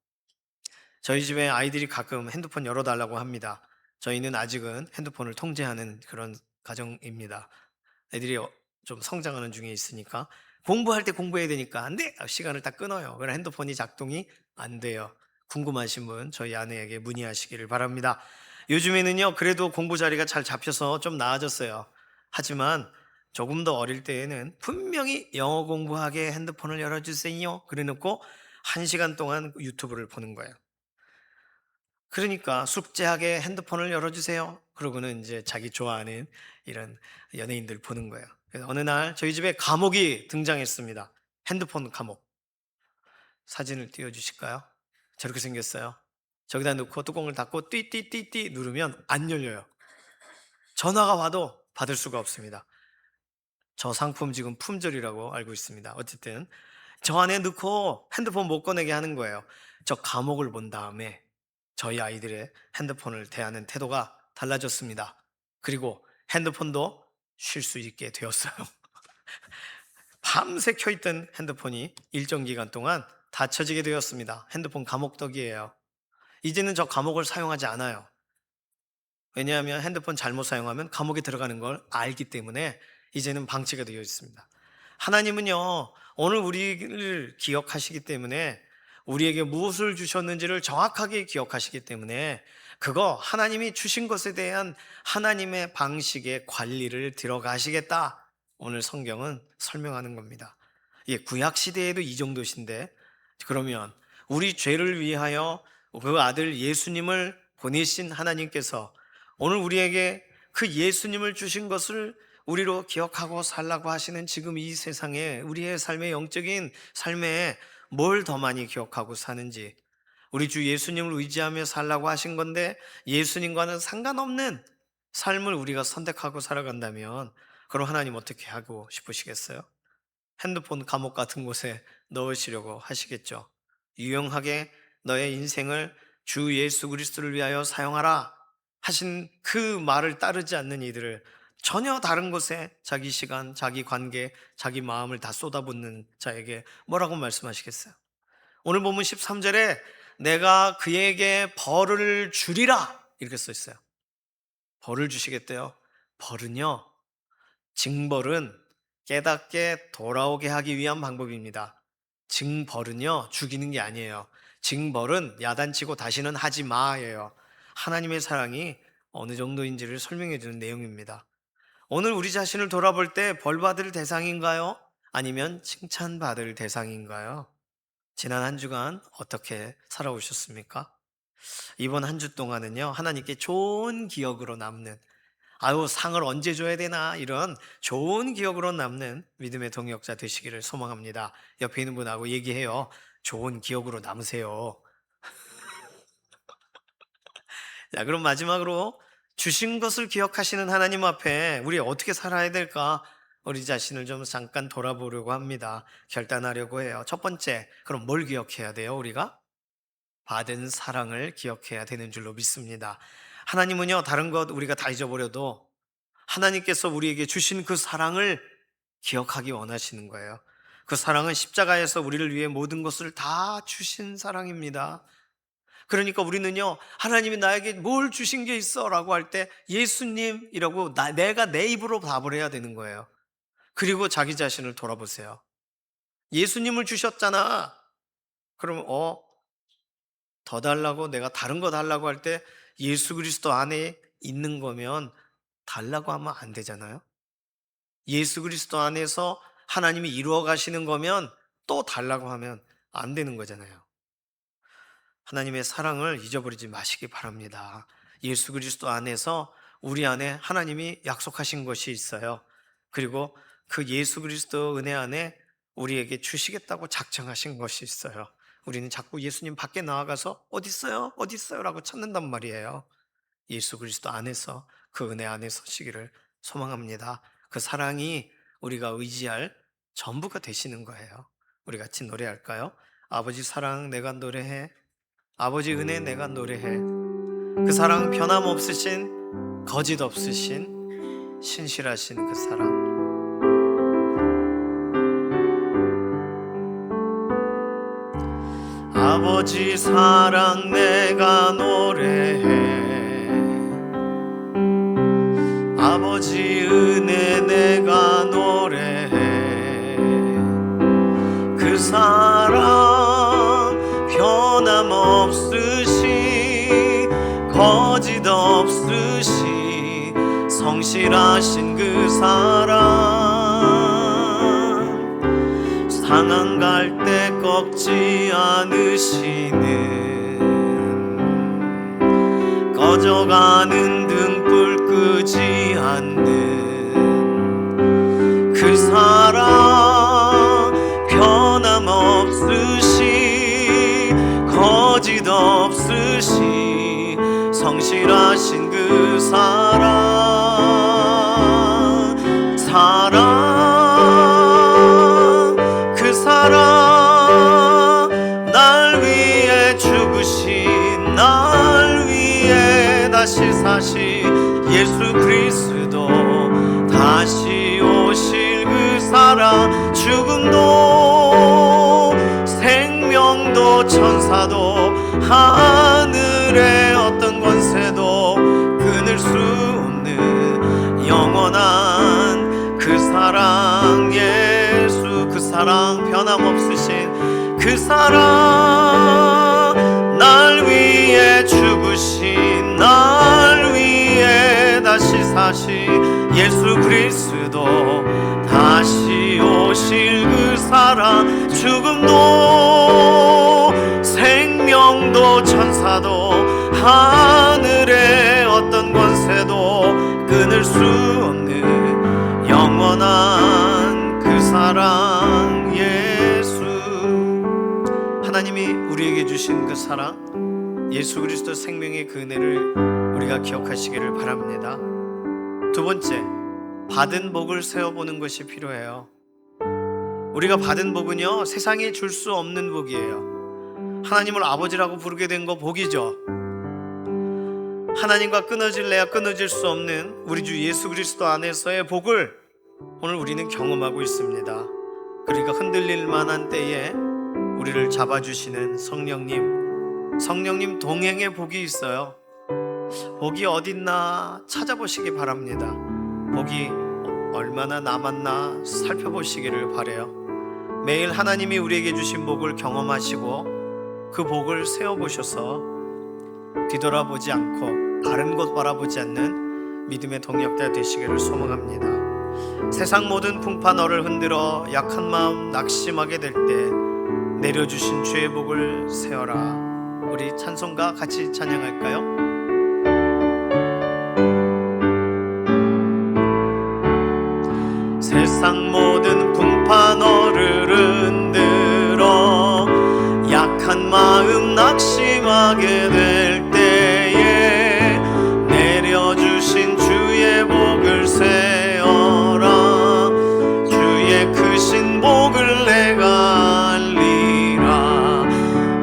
저희 집에 아이들이 가끔 핸드폰 열어달라고 합니다. 저희는 아직은 핸드폰을 통제하는 그런 가정입니다. 애들이 좀 성장하는 중에 있으니까 공부할 때 공부해야 되니까 안 돼! 시간을 딱 끊어요. 그럼 핸드폰이 작동이 안 돼요. 궁금하신 분 저희 아내에게 문의하시기를 바랍니다. 요즘에는요, 그래도 공부 자리가 잘 잡혀서 좀 나아졌어요. 하지만 조금 더 어릴 때에는 분명히 영어 공부하게 핸드폰을 열어주세요. 그래 놓고 1시간 동안 유튜브를 보는 거예요. 그러니까 숙제하게 핸드폰을 열어주세요. 그러고는 이제 자기 좋아하는 이런 연예인들 보는 거예요. 그래서 어느 날 저희 집에 감옥이 등장했습니다. 핸드폰 감옥. 사진을 띄워주실까요? 저렇게 생겼어요. 저기다 놓고 뚜껑을 닫고 띠띠띠띠 누르면 안 열려요. 전화가 와도 받을 수가 없습니다. 저 상품 지금 품절이라고 알고 있습니다. 어쨌든 저 안에 넣고 핸드폰 못 꺼내게 하는 거예요. 저 감옥을 본 다음에 저희 아이들의 핸드폰을 대하는 태도가 달라졌습니다. 그리고 핸드폰도 쉴 수 있게 되었어요. 밤새 켜있던 핸드폰이 일정 기간 동안 닫혀지게 되었습니다. 핸드폰 감옥 덕이에요. 이제는 저 감옥을 사용하지 않아요. 왜냐하면 핸드폰 잘못 사용하면 감옥에 들어가는 걸 알기 때문에 이제는 방치가 되어 있습니다. 하나님은요, 오늘 우리를 기억하시기 때문에 우리에게 무엇을 주셨는지를 정확하게 기억하시기 때문에 그거 하나님이 주신 것에 대한 하나님의 방식의 관리를 들어가시겠다. 오늘 성경은 설명하는 겁니다. 예, 구약 시대에도 이 정도신데 그러면 우리 죄를 위하여 그 아들 예수님을 보내신 하나님께서 오늘 우리에게 그 예수님을 주신 것을 우리로 기억하고 살라고 하시는 지금 이 세상에 우리의 삶의 영적인 삶에 뭘 더 많이 기억하고 사는지, 우리 주 예수님을 의지하며 살라고 하신 건데 예수님과는 상관없는 삶을 우리가 선택하고 살아간다면 그럼 하나님 어떻게 하고 싶으시겠어요? 핸드폰 감옥 같은 곳에 넣으시려고 하시겠죠. 유용하게 너의 인생을 주 예수 그리스도를 위하여 사용하라 하신 그 말을 따르지 않는 이들을 전혀 다른 곳에 자기 시간, 자기 관계, 자기 마음을 다 쏟아붓는 자에게 뭐라고 말씀하시겠어요? 오늘 본문 13절에 내가 그에게 벌을 주리라 이렇게 써 있어요. 벌을 주시겠대요. 벌은요, 징벌은 깨닫게 돌아오게 하기 위한 방법입니다. 징벌은요, 죽이는 게 아니에요. 징벌은 야단치고 다시는 하지 마예요. 하나님의 사랑이 어느 정도인지를 설명해 주는 내용입니다. 오늘 우리 자신을 돌아볼 때 벌받을 대상인가요? 아니면 칭찬받을 대상인가요? 지난 한 주간 어떻게 살아오셨습니까? 이번 한 주 동안은요, 하나님께 좋은 기억으로 남는, 아유, 상을 언제 줘야 되나, 이런 좋은 기억으로 남는 믿음의 동역자 되시기를 소망합니다. 옆에 있는 분하고 얘기해요. 좋은 기억으로 남으세요. 자, 그럼 마지막으로 주신 것을 기억하시는 하나님 앞에 우리 어떻게 살아야 될까? 우리 자신을 좀 잠깐 돌아보려고 합니다. 결단하려고 해요. 첫 번째, 그럼 뭘 기억해야 돼요, 우리가? 받은 사랑을 기억해야 되는 줄로 믿습니다. 하나님은요, 다른 것 우리가 다 잊어버려도 하나님께서 우리에게 주신 그 사랑을 기억하기 원하시는 거예요. 그 사랑은 십자가에서 우리를 위해 모든 것을 다 주신 사랑입니다. 그러니까 우리는요, 하나님이 나에게 뭘 주신 게 있어? 라고 할 때 예수님이라고 내가 내 입으로 답을 해야 되는 거예요. 그리고 자기 자신을 돌아보세요. 예수님을 주셨잖아. 그러면 더 달라고, 내가 다른 거 달라고 할 때 예수 그리스도 안에 있는 거면 달라고 하면 안 되잖아요. 예수 그리스도 안에서 하나님이 이루어 가시는 거면 또 달라고 하면 안 되는 거잖아요. 하나님의 사랑을 잊어버리지 마시기 바랍니다. 예수 그리스도 안에서 우리 안에 하나님이 약속하신 것이 있어요. 그리고 그 예수 그리스도 은혜 안에 우리에게 주시겠다고 작정하신 것이 있어요. 우리는 자꾸 예수님 밖에 나아가서 어디 있어요? 어디 있어요? 라고 찾는단 말이에요. 예수 그리스도 안에서 그 은혜 안에 서시기를 소망합니다. 그 사랑이 우리가 의지할 전부가 되시는 거예요. 우리 같이 노래할까요? 아버지 사랑 내가 노래해. 아버지 은혜 내가 노래해. 그 사랑 변함없으신, 거짓 없으신, 신실하신 그 사랑. 아버지 사랑 내가 노래해. 아버지 은혜 내가 노래해. 그 사랑 변함없으시, 거짓 없으시, 성실하신 그 사랑. 상한 갈 때 꺾지 않으시는, 꺼져가는 등불 끄지 않는 그 사랑 변함없으시, 거짓 없으시, 성실하신 그 사랑. 그 사랑 날 위해 죽으신, 날 위해 다시 사신 예수 그리스도, 다시 오실 그 사랑. 죽음도 생명도 천사도 하늘의 어떤 권세도 끊을 수 없는 영원한 그 사랑. 예수 그 사랑 변함없으신 그 사랑, 날 위해 죽으신, 날 위해 다시 사신 예수 그리스도, 다시 오실 그 사랑. 죽음도 생명도 천사도 하늘의 어떤 권세도 끊을 수 없는 영원한 그 사랑. 예수, 하나님이 우리에게 주신 그 사랑, 예수 그리스도 생명의 그 은혜를 우리가 기억하시기를 바랍니다. 두 번째, 받은 복을 세어보는 것이 필요해요. 우리가 받은 복은요, 세상에 줄 수 없는 복이에요. 하나님을 아버지라고 부르게 된 거 복이죠. 하나님과 끊어질래야 끊어질 수 없는 우리 주 예수 그리스도 안에서의 복을 오늘 우리는 경험하고 있습니다. 그러니까 흔들릴 만한 때에 우리를 잡아주시는 성령님 동행의 복이 있어요. 복이 어딨나 찾아보시기 바랍니다. 복이 얼마나 남았나 살펴보시기를 바라요. 매일 하나님이 우리에게 주신 복을 경험하시고 그 복을 세워보셔서 뒤돌아보지 않고 다른 곳 바라보지 않는 믿음의 동역자 되시기를 소망합니다. 세상 모든 풍파 너를 흔들어 약한 마음 낙심하게 될 때 내려주신 주의 복을 세어라. 우리 찬송가 같이 찬양할까요? 세상 모든 풍파 너를 흔들어 약한 마음 낙심하게 될 때에 내려주신 주의 복을 세어라. 주의 크신 복을 내가 알리라.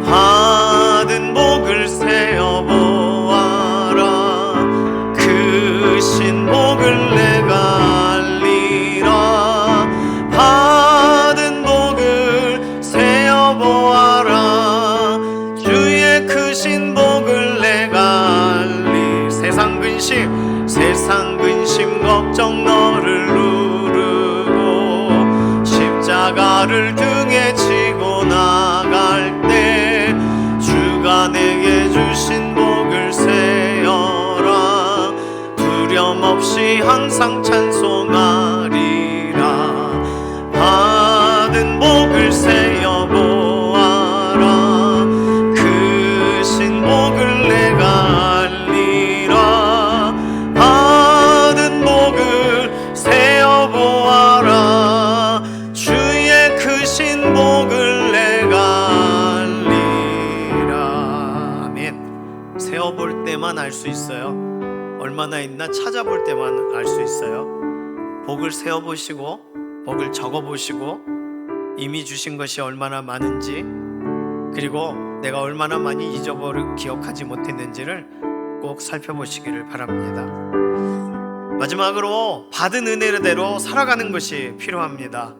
받은 복을 세어보아라. 크신 복을 내가 알리라. 목적 너를 누르고 십자가를 등에 지고 나갈 때 주가 내게 주신 복을 세어라. 두려움 없이 항상 찬송하리라. 받은 복을 세어 보아라. 그 신복을 내가 알리라. 받은 복을 세어 보아라. 주의 그 신복을 내가 알리라. 아멘. 세어 볼 때만 알 수 있어요. 얼마나 있나 찾아볼 때만 알 수 있어요. 복을 세어 보시고 복을 적어 보시고 이미 주신 것이 얼마나 많은지, 그리고 내가 얼마나 많이 잊어버리고 기억하지 못했는지를 꼭 살펴보시기를 바랍니다. 마지막으로 받은 은혜대로 살아가는 것이 필요합니다.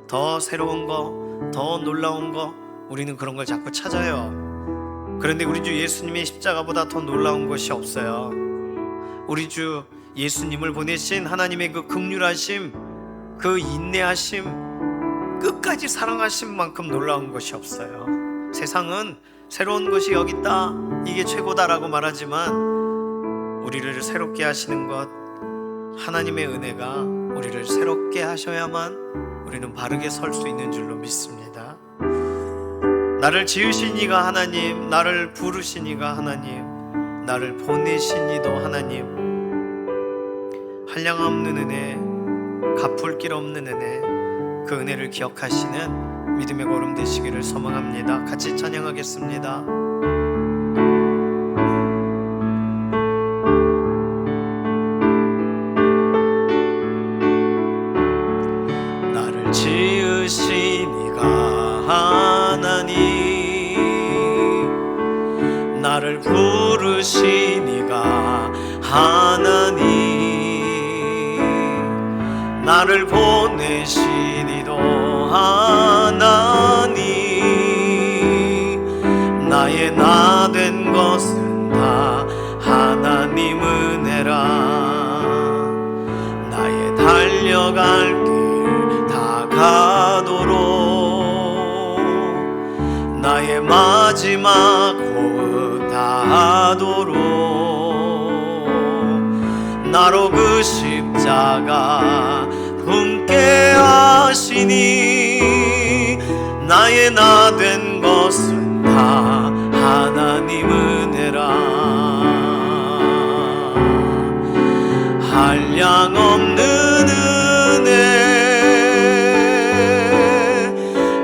더 새로운 거, 더 놀라운 거, 우리는 그런 걸 자꾸 찾아요. 그런데 우리 주 예수님의 십자가보다 더 놀라운 것이 없어요. 우리 주 예수님을 보내신 하나님의 그 긍휼하심, 그 인내하심, 끝까지 사랑하신 만큼 놀라운 것이 없어요. 세상은 새로운 것이 여기 있다, 이게 최고다라고 말하지만 우리를 새롭게 하시는 것, 하나님의 은혜가 우리를 새롭게 하셔야만 우리는 바르게 설 수 있는 줄로 믿습니다. 나를 지으신 이가 하나님, 나를 부르신 이가 하나님, 나를 보내신 이도 하나님, 한량없는 은혜, 갚을 길 없는 은혜, 그 은혜를 기억하시는 믿음의 걸음 되시기를 소망합니다. 같이 찬양하겠습니다. 나를 지으신 이가 하나님, 나를 부르신 이가 하나님, 나를 보내신 이도 하나님, 나의 나 된 것은 다 하나님 은혜라. 나의 달려갈 길 다 가도록, 나의 마지막 호흡 다 하도록, 나로 그 십자가 품게 하시니, 나의 나 된 것은 다 하나님 은혜라. 한량 없는 은혜,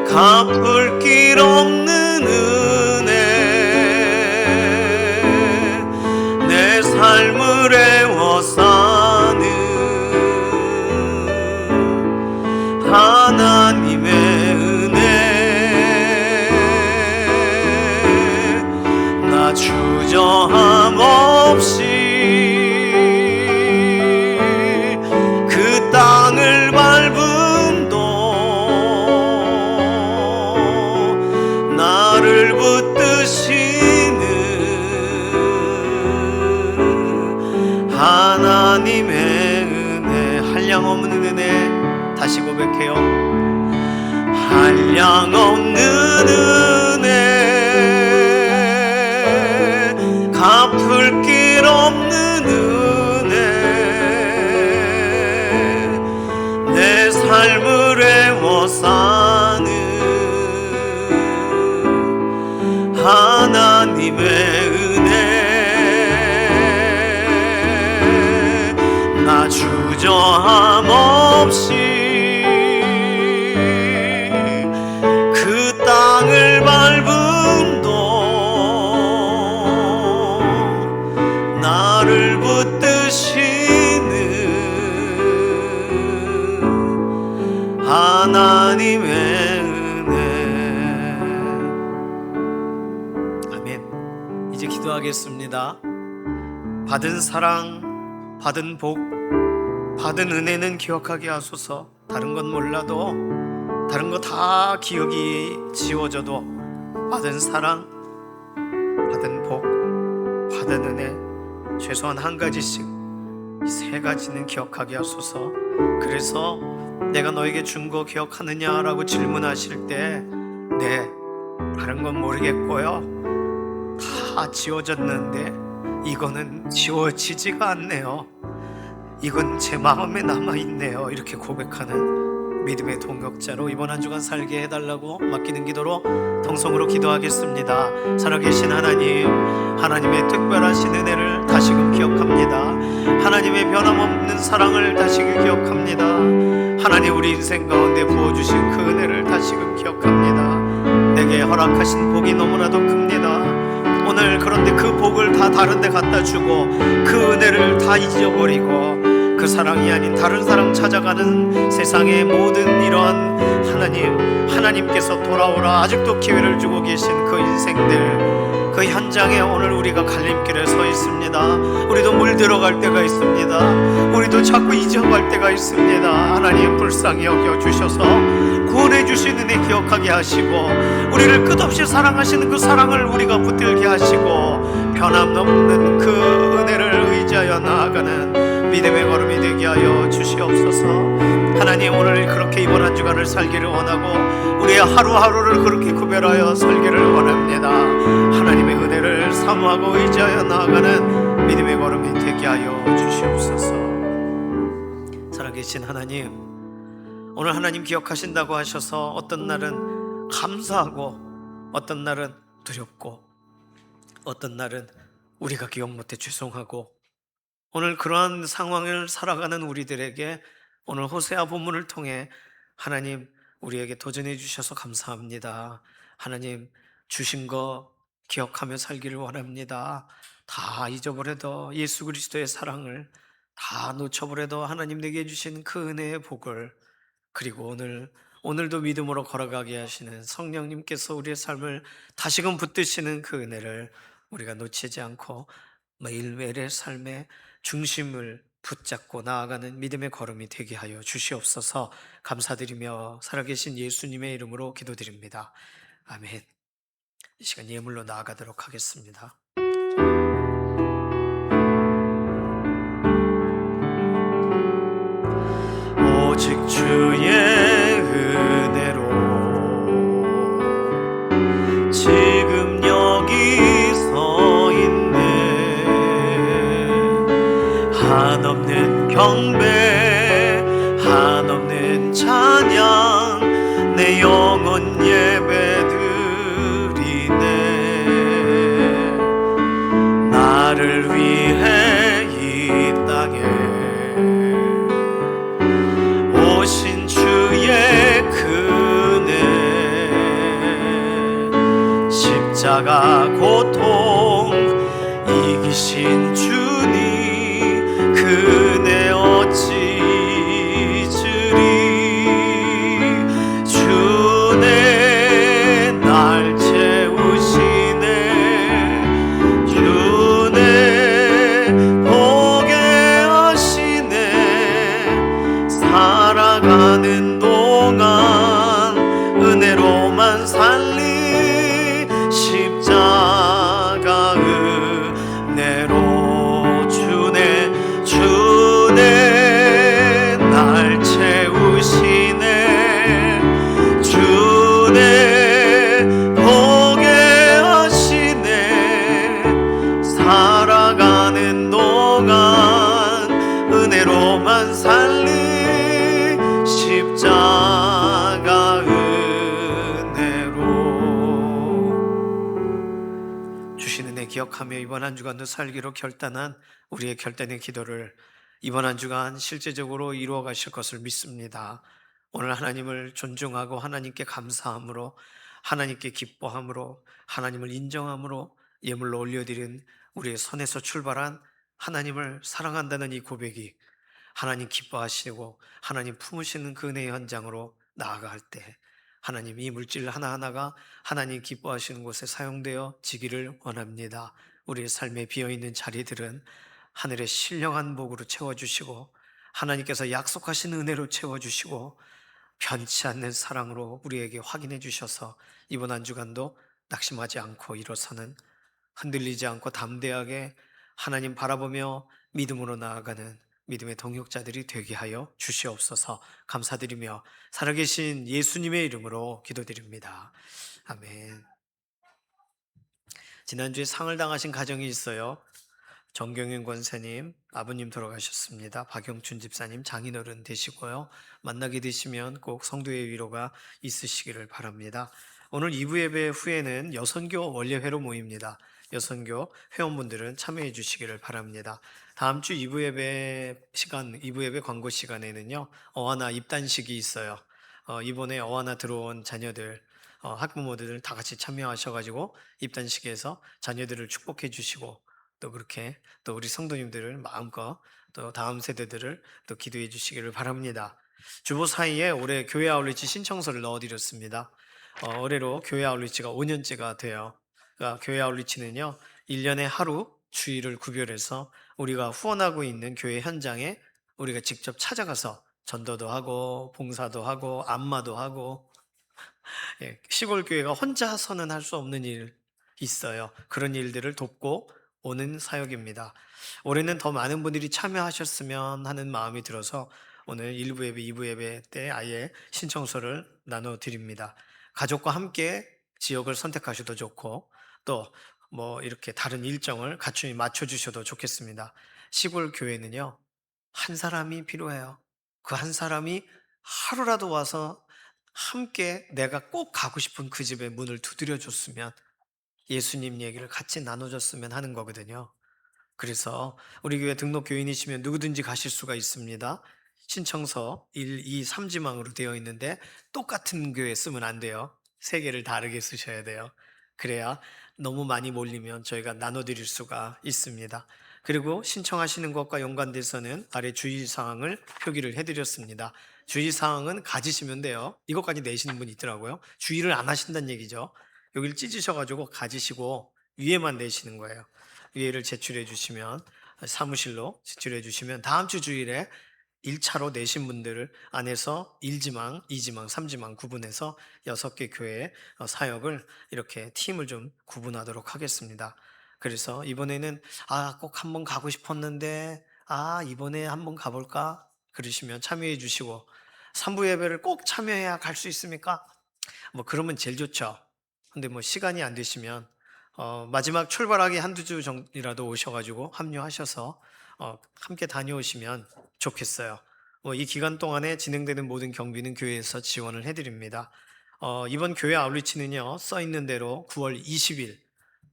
갚을 길 없는 은혜, 내 삶을 애워 사는 하나님의 은혜, 나 주저함 없이 그 땅을 밟음도 나를 붙드시는 하나님의 은혜, 한량 없는 은혜, 다시 고백해요. 한량 없는 은혜, 갚을 길 없는 은혜, 내 삶을 애워 사는 하나님의 은혜, 나 주저함 없이 그 땅을 밟음도 나를 붙드시는 하나님의 은혜. 아멘. 이제 기도하겠습니다. 받은 사랑, 받은 복, 받은 은혜는 기억하게 하소서. 다른 건 몰라도, 다른 거 다 기억이 지워져도 받은 사랑, 받은 복, 받은 은혜, 최소한 한 가지씩 이 세 가지는 기억하게 하소서. 그래서 내가 너에게 준 거 기억하느냐라고 질문하실 때, 네, 다른 건 모르겠고요, 다 지워졌는데 이거는 지워지지가 않네요. 이건 제 마음에 남아있네요. 이렇게 고백하는 믿음의 동역자로 이번 한 주간 살게 해달라고 맡기는 기도로 통성으로 기도하겠습니다. 살아계신 하나님, 하나님의 특별하신 은혜를 다시금 기억합니다. 하나님의 변함없는 사랑을 다시금 기억합니다. 하나님, 우리 인생 가운데 부어주신 그 은혜를 다시금 기억합니다. 내게 허락하신 복이 너무나도 큽니다. 오늘 그런데 그 복을 다 다른 데 갖다 주고 그 은혜를 다 잊어버리고 그 사랑이 아닌 다른 사랑 찾아가는 세상의 모든 이러한 하나님께서 돌아오라 아직도 기회를 주고 계신 그 인생들, 그 현장에 오늘 우리가 갈림길에 서 있습니다. 우리도 물들어갈 때가 있습니다. 우리도 자꾸 잊어갈 때가 있습니다. 하나님, 불쌍히 여겨주셔서 구원해 주신 은혜 기억하게 하시고 우리를 끝없이 사랑하시는 그 사랑을 우리가 붙들게 하시고 변함없는 그 은혜를 의지하여 나아가는 믿음의 걸음이 되게 하여 주시옵소서. 하나님, 오늘 그렇게 이번 한 주간을 살기를 원하고 우리의 하루하루를 그렇게 구별하여 살기를 원합니다. 하나님의 은혜를 사모하고 의지하여 나아가는 믿음의 걸음이 되게 하여 주시옵소서. 살아계신 하나님, 오늘 하나님 기억하신다고 하셔서 어떤 날은 감사하고 어떤 날은 두렵고 어떤 날은 우리가 기억 못해 죄송하고, 오늘 그러한 상황을 살아가는 우리들에게 오늘 호세아 본문을 통해 하나님 우리에게 도전해 주셔서 감사합니다. 하나님, 주신 거 기억하며 살기를 원합니다. 다 잊어버려도 예수 그리스도의 사랑을 다 놓쳐버려도 하나님 내게 주신 그 은혜의 복을, 그리고 오늘도 믿음으로 걸어가게 하시는 성령님께서 우리의 삶을 다시금 붙드시는 그 은혜를 우리가 놓치지 않고 매일매일의 삶의 중심을 붙잡고 나아가는 믿음의 걸음이 되게 하여 주시옵소서. 감사드리며 살아계신 예수님의 이름으로 기도드립니다. 아멘. 이 시간 예물로 나아가도록 하겠습니다. 오직 주의 은혜로 지금 여기 서 있네. 한없는 경배, 한없는 찬양, 내 영혼 예배드리네. 나를 위해 이 땅에 오신 주의 그네, 십자가 고통 이기신 주님, 그네 어찌 잊으리. 주네 날 채우시네, 주네 보게 하시네. 살아가는 동안 은혜로만 살리, 십자가 은혜로 주네 날 채우시네, 주네 보게 하시네. 살아가는 동안 은혜로만 살리, 십자가 은혜로. 주신 은혜 기억하며 이번 한 주간도 살기로 결단한 우리의 결단의 기도를 이번 한 주간 실제적으로 이루어 가실 것을 믿습니다. 오늘 하나님을 존중하고 하나님께 감사함으로, 하나님께 기뻐함으로, 하나님을 인정함으로 예물로 올려드린 우리의 선에서 출발한 하나님을 사랑한다는 이 고백이 하나님 기뻐하시고 하나님 품으시는 그 은혜의 현장으로 나아갈 때 하나님 이 물질 하나하나가 하나님 기뻐하시는 곳에 사용되어 지기를 원합니다. 우리의 삶에 비어있는 자리들은 하늘의 신령한 복으로 채워주시고 하나님께서 약속하신 은혜로 채워주시고 변치 않는 사랑으로 우리에게 확인해 주셔서 이번 한 주간도 낙심하지 않고 일어서는, 흔들리지 않고 담대하게 하나님 바라보며 믿음으로 나아가는 믿음의 동역자들이 되게 하여 주시옵소서. 감사드리며 살아계신 예수님의 이름으로 기도드립니다. 아멘. 지난주에 상을 당하신 가정이 있어요. 정경윤 권사님, 아버님 돌아가셨습니다. 박영춘 집사님 장인어른 되시고요. 만나게 되시면 꼭 성도의 위로가 있으시기를 바랍니다. 오늘 2부 예배 후에는 여선교 원례회로 모입니다. 여선교 회원분들은 참여해 주시기를 바랍니다. 다음 주 2부 예배 시간, 2부 예배 광고 시간에는요, 어하나 입단식이 있어요. 이번에 어하나 들어온 자녀들, 학부모들 다 같이 참여하셔가지고 입단식에서 자녀들을 축복해 주시고 또 그렇게 또 우리 성도님들을 마음껏 또 다음 세대들을 또 기도해 주시기를 바랍니다. 주보 사이에 올해 교회 아울리치 신청서를 넣어드렸습니다. 올해로 교회 아울리치가 5년째가 돼요. 그러니까 교회 아울리치는요, 1년에 하루 주일을 구별해서 우리가 후원하고 있는 교회 현장에 우리가 직접 찾아가서 전도도 하고 봉사도 하고 안마도 하고, 시골 교회가 혼자서는 할 수 없는 일 있어요. 그런 일들을 돕고 오는 사역입니다. 올해는 더 많은 분들이 참여하셨으면 하는 마음이 들어서 오늘 1부 예배, 2부 예배 때 아예 신청서를 나눠 드립니다. 가족과 함께 지역을 선택하셔도 좋고 또 뭐 이렇게 다른 일정을 갖추니 맞춰 주셔도 좋겠습니다. 시골 교회는요, 한 사람이 필요해요. 그 한 사람이 하루라도 와서 함께 내가 꼭 가고 싶은 그 집의 문을 두드려 줬으면, 예수님 얘기를 같이 나눠줬으면 하는 거거든요. 그래서 우리 교회 등록 교인이시면 누구든지 가실 수가 있습니다. 신청서 1, 2, 3지망으로 되어 있는데 똑같은 교회 쓰면 안 돼요. 세 개를 다르게 쓰셔야 돼요. 그래야 너무 많이 몰리면 저희가 나눠드릴 수가 있습니다. 그리고 신청하시는 것과 연관돼서는 아래 주의사항을 표기를 해드렸습니다. 주의사항은 가지시면 돼요. 이것까지 내시는 분이 있더라고요. 주의를 안 하신다는 얘기죠. 여기를 찢으셔가지고 가지시고 위에만 내시는 거예요. 위에를 제출해 주시면, 사무실로 제출해 주시면 다음 주 주일에 1차로 내신 분들을 안에서 1지망, 2지망, 3지망 구분해서 6개 교회 사역을 이렇게 팀을 좀 구분하도록 하겠습니다. 그래서 이번에는 꼭 한번 가고 싶었는데 이번에 한번 가볼까? 그러시면 참여해 주시고, 3부 예배를 꼭 참여해야 갈 수 있습니까? 뭐 그러면 제일 좋죠. 근데 뭐 시간이 안 되시면 마지막 출발하기 한두 주 전이라도 오셔가지고 합류하셔서 함께 다녀오시면 좋겠어요. 이 기간 동안에 진행되는 모든 경비는 교회에서 지원을 해드립니다. 이번 교회 아울리치는요, 써 있는 대로 9월 20일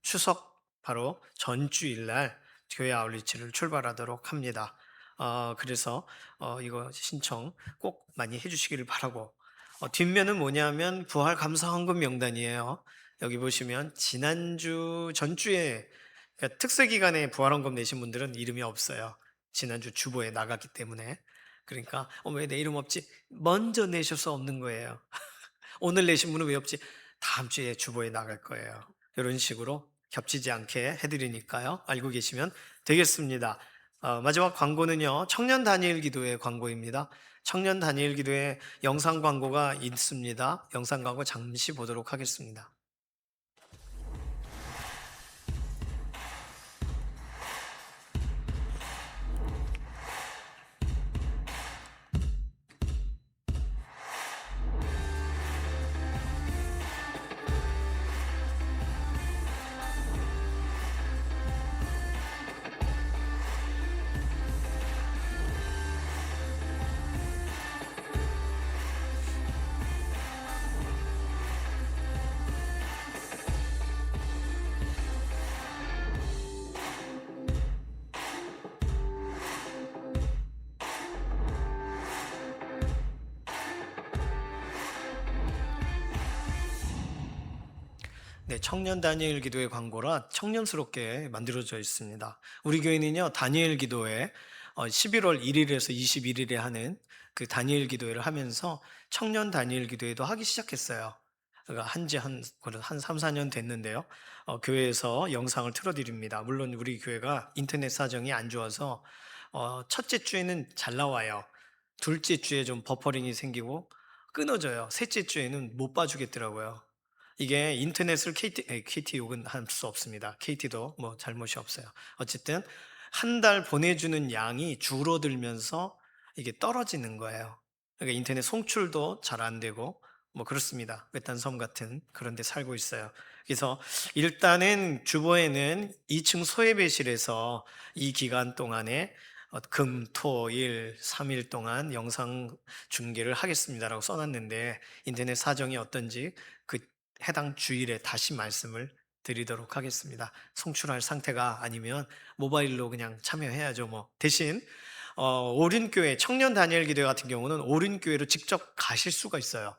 추석 바로 전주일 날 교회 아울리치를 출발하도록 합니다. 그래서 이거 신청 꼭 많이 해주시기를 바라고, 뒷면은 뭐냐면 부활 감사 헌금 명단이에요. 여기 보시면 지난주 전주에, 그러니까 특세 기간에 부활 헌금 내신 분들은 이름이 없어요. 지난주 주보에 나갔기 때문에. 그러니까 왜 내 이름 없지? 먼저 내셔서 없는 거예요. 오늘 내신 분은 왜 없지? 다음 주에 주보에 나갈 거예요. 이런 식으로 겹치지 않게 해드리니까요. 알고 계시면 되겠습니다. 마지막 광고는요, 청년 다니엘 기도회 광고입니다. 청년 다니엘 기도회 영상 광고가 있습니다. 영상 광고 잠시 보도록 하겠습니다. 네, 청년 다니엘 기도회 광고라 청년스럽게 만들어져 있습니다. 우리 교회는요, 다니엘 기도회 11월 1일에서 21일에 하는 그 다니엘 기도회를 하면서 청년 다니엘 기도회도 하기 시작했어요. 그러니까 한 3, 4년 됐는데요. 교회에서 영상을 틀어드립니다. 물론 우리 교회가 인터넷 사정이 안 좋아서 첫째 주에는 잘 나와요. 둘째 주에 좀 버퍼링이 생기고 끊어져요. 셋째 주에는 못 봐주겠더라고요. 이게 인터넷을 KT 욕은 할 수 없습니다. KT도 뭐 잘못이 없어요. 어쨌든 한 달 보내주는 양이 줄어들면서 이게 떨어지는 거예요. 그러니까 인터넷 송출도 잘 안 되고 뭐 그렇습니다. 외딴 섬 같은 그런 데 살고 있어요. 그래서 일단은 주보에는 2층 소예배실에서 이 기간 동안에 금, 토, 일, 3일 동안 영상 중계를 하겠습니다라고 써놨는데 인터넷 사정이 어떤지 그 해당 주일에 다시 말씀을 드리도록 하겠습니다. 송출할 상태가 아니면 모바일로 그냥 참여해야죠. 뭐 대신 오륜교회 청년 다니엘 기도회 같은 경우는 오륜교회로 직접 가실 수가 있어요.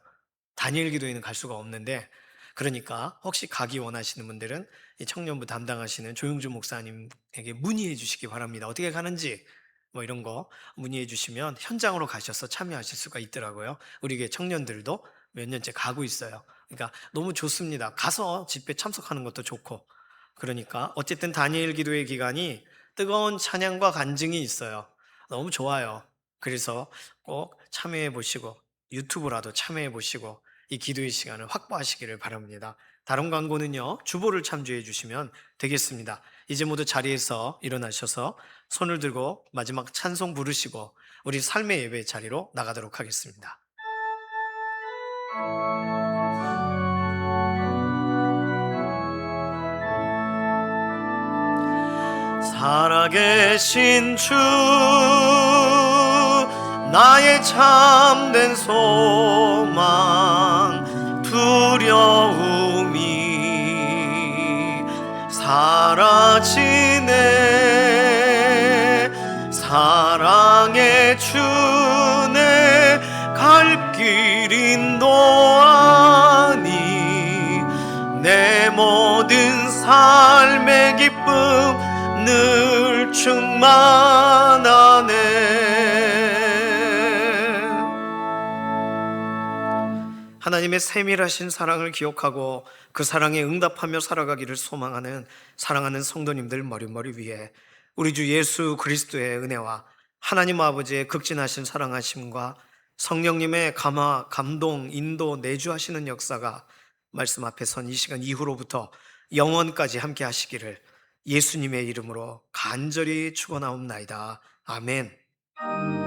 다니엘 기도회는 갈 수가 없는데, 그러니까 혹시 가기 원하시는 분들은 이 청년부 담당하시는 조용주 목사님에게 문의해 주시기 바랍니다. 어떻게 가는지 뭐 이런 거 문의해 주시면 현장으로 가셔서 참여하실 수가 있더라고요. 우리 교회 청년들도 몇 년째 가고 있어요. 그러니까 너무 좋습니다. 가서 집회 참석하는 것도 좋고. 그러니까 어쨌든 다니엘 기도회 기간이 뜨거운 찬양과 간증이 있어요. 너무 좋아요. 그래서 꼭 참여해 보시고 유튜브라도 참여해 보시고 이 기도의 시간을 확보하시기를 바랍니다. 다른 광고는요, 주보를 참조해 주시면 되겠습니다. 이제 모두 자리에서 일어나셔서 손을 들고 마지막 찬송 부르시고 우리 삶의 예배 자리로 나가도록 하겠습니다. 살아계신 주 나의 참된 소망 두려움이 사라지네 사랑의 주내 갈 길 인도하니 내 모든 삶의 기쁨 늘 충만하네. 하나님의 세밀하신 사랑을 기억하고 그 사랑에 응답하며 살아가기를 소망하는 사랑하는 성도님들 머리머리 위에 우리 주 예수 그리스도의 은혜와 하나님 아버지의 극진하신 사랑하심과 성령님의 감화, 감동, 인도, 내주하시는 역사가 말씀 앞에 선 이 시간 이후로부터 영원까지 함께 하시기를 예수님의 이름으로 간절히 축원하옵나이다. 아멘.